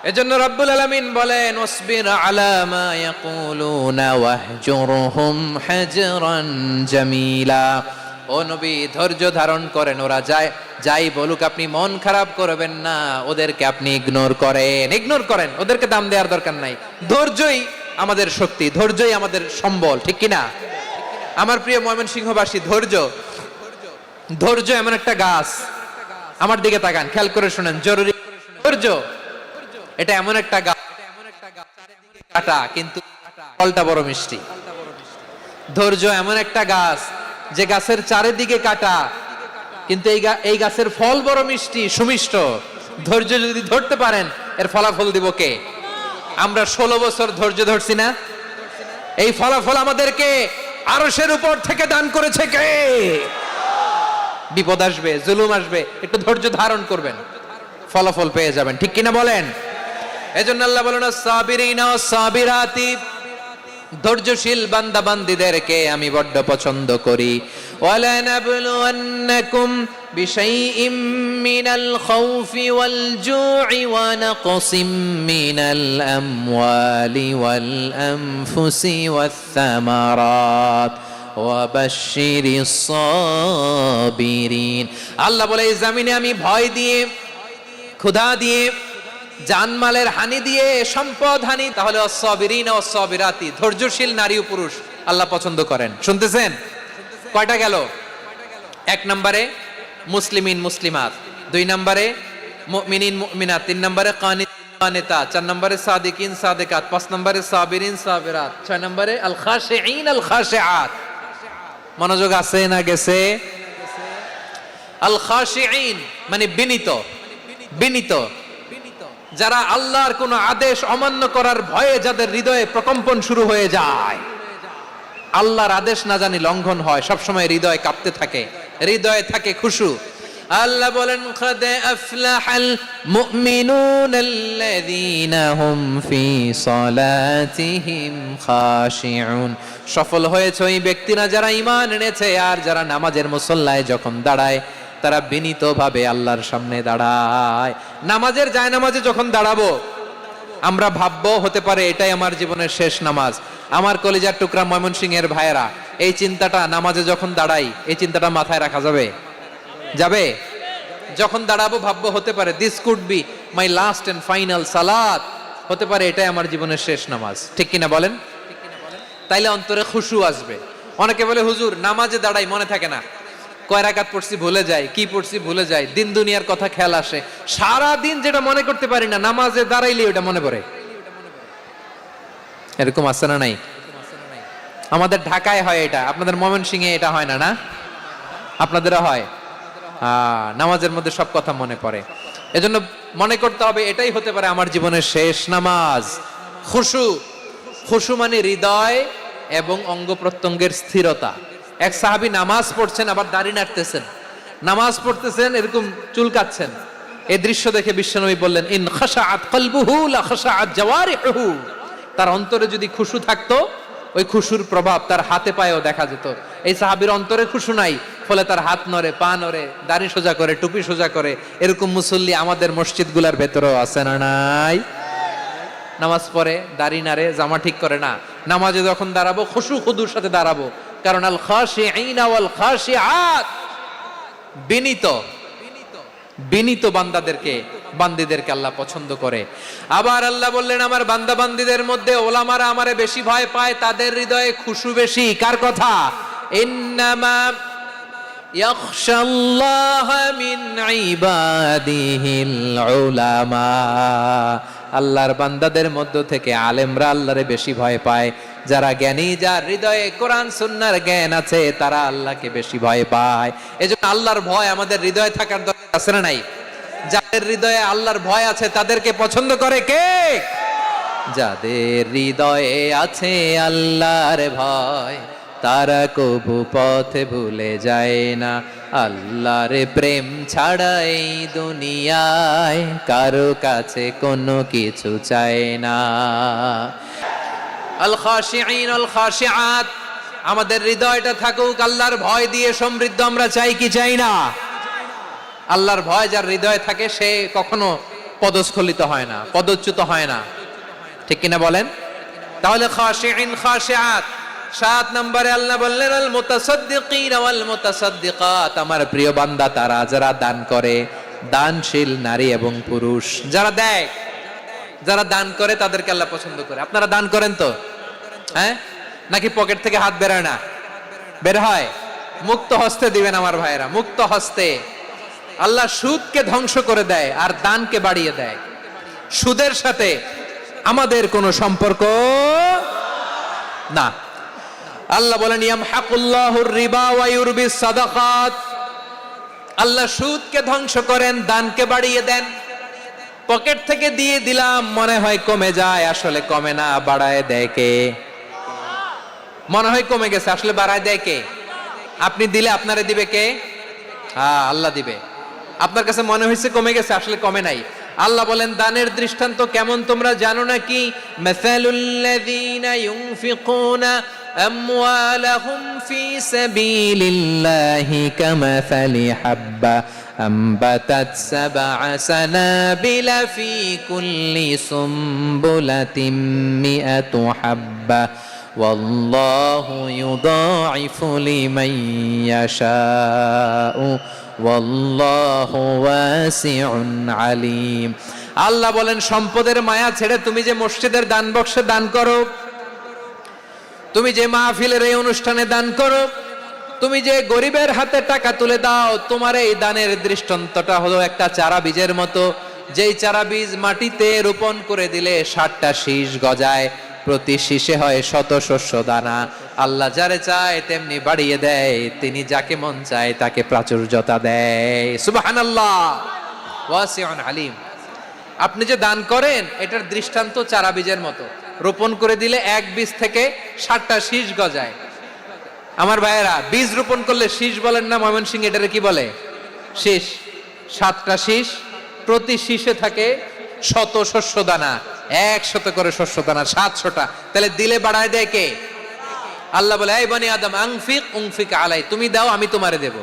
এজন্য রব্বুল আলামিন বলেন ওয়াসবির আলা মা ইয়াকুলুনা ওয়াহজুরহুম হাজরান জামিলা। ও নবী ধৈর্য ধারণ করেন, ওরা যাই বলুক আপনি মন খারাপ করবেন না, ওদেরকে আপনি ইগনোর করেন, ওদেরকে দাম দেওয়ার দরকার নাই। ধৈর্যই আমাদের শক্তি, ধৈর্যই আমাদের সম্বল, ঠিক কিনা? আমার প্রিয় ময়মনসিংহবাসী, ধৈর্য এমন একটা গাছ, আমার দিকে তাকান, খেয়াল করে শুনেন, জরুরি। ধৈর্য এটা এমন একটা গাছ, কাটা কিন্তু ফলটা বড় মিষ্টি। ধৈর্য এমন একটা গাছ যে গাছের চারিদিকে কাটা, কিন্তু এই গাছের ফল বড় মিষ্টি, সুমিষ্ট। ধৈর্য যদি ধরতে পারেন, এর ফলাফল দিব কে? আমরা 16 বছর ধৈর্য ধরছি না? এই ফলাফল আমাদেরকে আরশের উপর থেকে দান করেছে কে? বিপদ আসবে, জুলুম আসবে, একটু ধৈর্য ধারণ করবেন, ফলাফল পেয়ে যাবেন, ঠিক কিনা বলেন? এজন্য আল্লাহ বলেন সাবিরিনা সাবিরাতি, ধৈর্যশীল বান্দা বান্দীদেরকে আমি বড্ড পছন্দ করি। ওয়ালা নাবলুওয়ান্নাকুম বিশাইইম মিনাল খাউফি ওয়াল জু'i ওয়া নাকসিম মিনাল আমওয়ালি ওয়াল আনফুসি ওয়াস সামারাত ওয়া বাশশিরিস সাবিরিন। আল্লাহ বলে এই জমিনে আমি ভয় দিয়ে, ক্ষুধা দিয়ে, জানমালের হানি দিয়ে, সম্পদ হানি, তাহলে অসবিরিন অসবিরাতি, ধৈর্যশীল নারী ও পুরুষ আল্লাহ পছন্দ করেন। শুনতেছেন? কয়টা গেল? 1 নম্বরে মুসলিমিন মুসলিমাত, 2 নম্বরে মুমিনিন মুমিনাত, 3 নম্বরে কানিতা, 4 নম্বরে সাদিকিন সাদিকাত, 5 নম্বরে সাবিরিন সাবিরাত, 6 নম্বরে আল খাশিঈন আল খাশিআত। মনোযোগ আছে না গেছে? আল খাশিঈন মানে বিনীত, যারা আল্লাহর কোন আদেশ অমান্য করার ভয়ে যাদের হৃদয়ে প্রকম্পন শুরু হয়ে যায়, আল্লাহর আদেশ না জানি লঙ্ঘন হয়, সবসময় হৃদয় কাঁপতে থাকে, হৃদয়ে থাকে খুশু। আল্লাহ বলেন قد أفلح المؤمنون الذين هم في صلاتهم خاشعون। সফল হয়েছে ওই ব্যক্তিরা যারা ঈমান এনেছে আর যারা নামাজের মুসল্লায় যখন দাঁড়ায় তারা বিনীতভাবে আল্লাহর সামনে দাঁড়ায়। নামাজের জায়নামাজে যখন দাঁড়াবো আমরা ভাববো হতে পারে এটাই আমার জীবনের শেষ নামাজ। আমার কলিজার টুকরা ময়মনসিংহের ভাইয়েরা, এই চিন্তাটা নামাজে যখন দাঁড়াই, এই চিন্তাটা মাথায় রাখা যাবে? যখন দাঁড়াবো ভাববো হতে পারে this could be my last and final সালাত, হতে পারে এটাই আমার জীবনের শেষ নামাজ, ঠিক কিনা বলেন? তাইলে অন্তরে খুশু আসবে। অনেকে বলে হুজুর নামাজে দাঁড়াই মনে থাকে না, কয় রাকাত পড়ছি ভুলে যাই, কি পড়ছি ভুলে যাই, দিন দুনিয়ার কথা খেয়াল আসে, সারা দিন যেটা মনে করতে পারি না নামাজে দাঁড়াইলে ওটা মনে পড়ে। এরকম আছে না নাই? আমাদের ঢাকায় হয় এটা, আপনাদের ময়মনসিংহে এটা হয় না? না আপনাদেরও হয়? নামাজের মধ্যে সব কথা মনে পড়ে। এজন্য মনে করতে হবে এটাই হতে পারে আমার জীবনের শেষ নামাজ। খুশু মানে হৃদয় এবং অঙ্গ প্রত্যঙ্গের স্থিরতা। এক সাহাবী নামাজ পড়ছেন আবার দাড়ি নাড়তেছেন, নামাজ পড়তেছেন এরকম চুলকাচ্ছেন। এই দৃশ্য দেখে বিশ্বনবী বললেন ইন খাশাআত কলবুহু লা খাশাআত জাওয়ারিহু। তার অন্তরে যদি খুশু থাকতো, ওই খুশুর প্রভাব তার হাতে পায়েও দেখা যেত। এই সাহাবীর অন্তরে খুশু নাই, ফলে তার হাত নড়ে, পা নড়ে, দাড়ি সোজা করে, টুপি সোজা করে। এরকম মুসল্লি আমাদের মসজিদগুলোর ভেতরেও আছে না নাই? নামাজ পড়ে, দাড়ি নাড়ে, জামা ঠিক করে না, নামাজে যখন দাঁড়াবো খুশু খুদুর সাথে দাঁড়াবো, কারণ আল খাশিঈন ওয়াল খাশিআত, বিনীত বান্দীদেরকে আল্লাহ পছন্দ করে। আবার আল্লাহ বললেন আমার বান্দা বান্দীদের মধ্যে ওলামারা আমারে বেশি ভয় পায়, তাদের হৃদয়ে খুশু বেশি। কার কথা? ইন্নামা ইয়াখশাল্লাহ মিন ইবাদিহিল উলামা। আল্লাহর বান্দাদের মধ্য থেকে আলেমরা আল্লাহরে বেশি ভয় পায়। যারা জ্ঞানী, যার হৃদয়ে কোরআন সুন্নাহর জ্ঞান আছে, তারা আল্লাহকে বেশি ভয় পায়। এজন্য আল্লাহর ভয় আমাদের হৃদয়ে থাকার দরকার আছে না নাই? যাদের হৃদয়ে আল্লাহর ভয় আছে তাদেরকে পছন্দ করে কে? যাদের হৃদয়ে আছে আল্লাহর ভয়, তারা কবু পথে ভুলে যায় না। আল্লাহর প্রেম ছাড়া এই দুনিয়ায় কারো কাছে কোনো কিছু চায় না। আল খাশিঈন আল খাশিআত, আমাদের হৃদয়টা থাকুক আল্লাহর ভয় দিয়ে সমৃদ্ধ। আমরা চাই কি চাই না? আল্লাহর ভয় যার হৃদয়ে থাকে সে কখনো পদস্খলিত হয় না, পদচ্যুত হয় না, ঠিক কিনা বলেন? তাহলে খাশিঈন খাশিআত 7 নম্বরে আল্লাহ বললেন আল মুতাসাদ্দিকিন ওয়াল মুতাসাদ্দিকাত, আমার প্রিয় বান্দা তারা যারা দান করে, দানশীল নারী এবং পুরুষ যারা দেয়, যারা দান করে তাদেরকে আল্লাহ পছন্দ করে। আপনারা দান করেন তো? হ্যাঁ, নাকি পকেট থেকে হাত বেরোয় না? বের হয়। মুক্ত হস্তে দিবেন আমার ভাইয়েরা, মুক্ত হস্তে। আল্লাহ সুদকে ধ্বংস করে দেয় আর দানকে বাড়িয়ে দেয়। সুদের সাথে আমাদের কোনো সম্পর্ক না। আল্লাহ বলেন ইয়ামহাকুল্লাহুর রিবা ওয়া ইউরবিস সাদাকাত, আল্লাহ সুদকে ধ্বংস করেন, দানকে বাড়িয়ে দেন। পকেট থেকে দিয়ে দিলাম মনে হয় কমে যায়, আসলে কমে না, বাড়ায় দেয় কে? মনে হয় কমে গেছে, আসলে বাড়ায় দেয় কে? আপনি দিলে আপনারে দিবে কে? হ্যাঁ, আল্লাহ দিবে। আপনার কাছে মনে হয়েছে কমে গেছে, আসলে কমে নাই। আল্লাহ বলেন দানের দৃষ্টান্ত কেমন তোমরা জানো নাকি? মাসালুল্লাযীনা ইউনফিকুনা আমওয়ালাহুম ফি সাবিলিল্লাহি কামাসালি হাব্বা আম্বাতাত সাবআ সানাবিলা ফি কুল্লি সুমবুলাতিন মিআতু হাব্বা ওয়াল্লাহু ইউদাঈফু লিমান ইয়াশাউ ওয়াল্লাহু ওয়াসিউন আলিম। আল্লাহ বলেন সম্পদের মায়া ছেড়ে তুমি যে মসজিদের দান বক্সে দান করো, তুমি যে মাহফিলের এই অনুষ্ঠানে দান করো, তুমি যে গরিবের হাতে টাকা তুলে দাও, তোমার এই দানের দৃষ্টান্তটা হলো একটা চারা বীজের মতো। যেই চারা বীজ মাটিতে রোপণ করে দিলে 60টা শীষ গজায়, প্রতি শীষে হয় শত শস্য দানা। আল্লাহ যারে চায় তেমনি বাড়িয়ে দেয়, তিনি যাকে মন চায় তাকে প্রাচুর্যতা দেয়। সুবহানাল্লাহ, ওয়াসিউন আলিম। আপনি যে দান করেন এটার দৃষ্টান্ত চারা বীজের মতো, রোপণ করে দিলে এক বীজ থেকে 60টা শীষ গজায়। আমার ভাইয়েরা, বীজ রোপণ করলে শীষ বলেন না ময়মনসিংহ, এটারে কি বলে? শীষ। 7টা শীষ, প্রতি শীষে থাকে শত শস্য দানা, 100 করে শস্য দানা, 700টা। তাহলে দিলে বাড়ায় দেয় কে? আল্লাহ বলে এই বনি আদম আনফিক উনফিক আলাই, তুমি দাও আমি তোমারে দেব।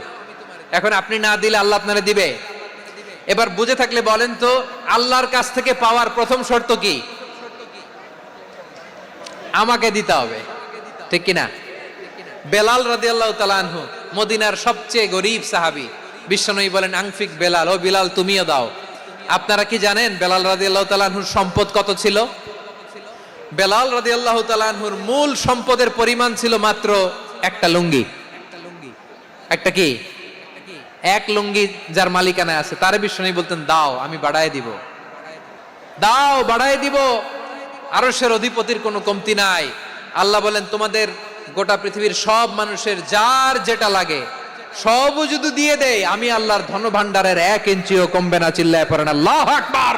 এখন আপনি না দিলে আল্লাহ আপনারে দিবে? এবার বুঝে থাকলে বলেন তো, আল্লাহর কাছ থেকে পাওয়ার প্রথম শর্ত কি? আমাকে দিতে হবে, ঠিক কিনা? বেলাল রাদিয়াল্লাহু তাআলা আনহু, মদিনার সবচেয়ে গরীব সাহাবী, বিশ্বনবী বলেন আনফিক বেলাল, ও বেলাল তুমিও দাও। আপনারা কি জানেন বেলাল রাদিয়াল্লাহু তাআলা আনহুর সম্পদ কত ছিল? বেলাল রাদিয়াল্লাহু তাআলা আনহুর মূল সম্পদের পরিমাণ ছিল মাত্র একটা লুঙ্গি। একটা কি? এক লুঙ্গি যার মালিকানায় আছে, তারে বিশ্বনবী বলতেন দাও আমি বাড়ায় দিব, দাও বাড়ায় দিব। আরশের অধিপতির কোনো কমতি নাই। আল্লাহ বলেন তোমাদের গোটা পৃথিবীর সব মানুষের যার যেটা লাগে সব যদি দিয়ে দেয়, আমি আল্লাহর ধন ভান্ডারের 1 ইঞ্চিও কমবে না। চিল্লায় পড়েন আল্লাহু আকবার।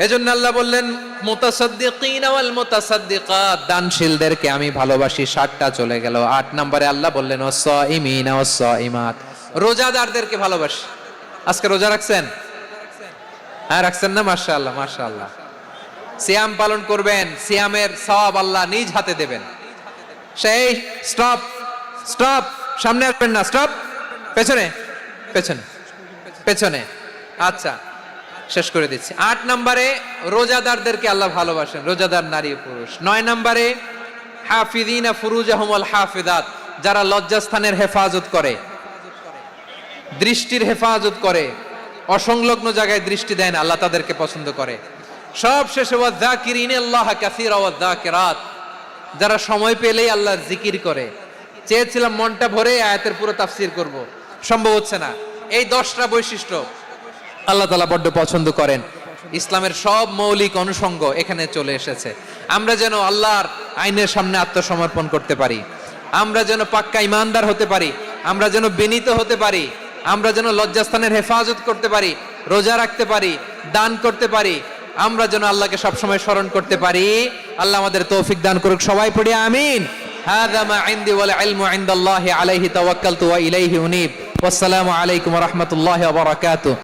এজন্য আল্লাহ বললেন মুতাসাদ্দিকিন ওয়াল মুতাসাদ্দিকাত, দানশীলদেরকে আমি ভালোবাসি। 60টা চলে গেল। 8 নম্বরে আল্লাহ বললেন ওয়াস-সাইমিন ওয়াস-সাইমাত, রোজাদারদেরকে ভালোবাসি। আজকে রোজা রাখছেন? হ্যাঁ রাখছেন না? মাশাআল্লাহ মাশাআল্লাহ। সিয়াম পালন করবেন, সিয়ামের সওয়াব আল্লাহ নিজ হাতে দেবেন। সেই স্টপ স্টপ, সামনে আসবেন না, স্টপ, পেছনে পেছনে পেছনে। আচ্ছা শেষ করে দিচ্ছি। 8 নম্বরে রোজাদারদেরকে আল্লাহ ভালোবাসেন, রোজাদার নারী পুরুষ। 9 নম্বরে হাফিযিনা ফুরুজাহুম ওয়াল হাফিযাত, যারা লজ্জাস্থানের হেফাজত করে, দৃষ্টির হেফাজত করে, অসংলগ্ন জায়গায় দৃষ্টি দেন, আল্লাহ তাদেরকে পছন্দ করে। সব শেষে ওয়াযাকিরিনাল্লাহা কাসীরা ওয়াযাকিরাত, যারা সময় পেলেই আল্লাহর জিকির করে। চেয়েছিলাম মনটা ভরে আয়াতের পুরো তাফসীর করব, সম্ভব হচ্ছে না। এই 10টা বৈশিষ্ট্য আল্লাহ তাআলা বড্ড পছন্দ করেন। ইসলামের সব মৌলিক অনুষঙ্গ এখানে চলে এসেছে। আমরা যেন আল্লাহর আইনের সামনে আত্মসমর্পণ করতে পারি, আমরা যেন পাক্কা ইমানদার হতে পারি, আমরা যেন বিনীত হতে পারি, আমরা যেন লজ্জাস্থানের হেফাজত করতে পারি, রোজা রাখতে পারি, দান করতে পারি, আমরা যেন আল্লাহকে সবসময় স্মরণ করতে পারি। আল্লাহ আমাদের তৌফিক দান করুক। সবাই পড়ি আমিন। হাযা মা ইনদি ওয়াল ইলমু ইনদাল্লাহি আলাইহি তাওয়াক্কালতু ওয়া ইলাইহি উনীব। ওয়াসসালামু আলাইকুম ওয়া রাহমাতুল্লাহি ওয়া বারাকাতুহু।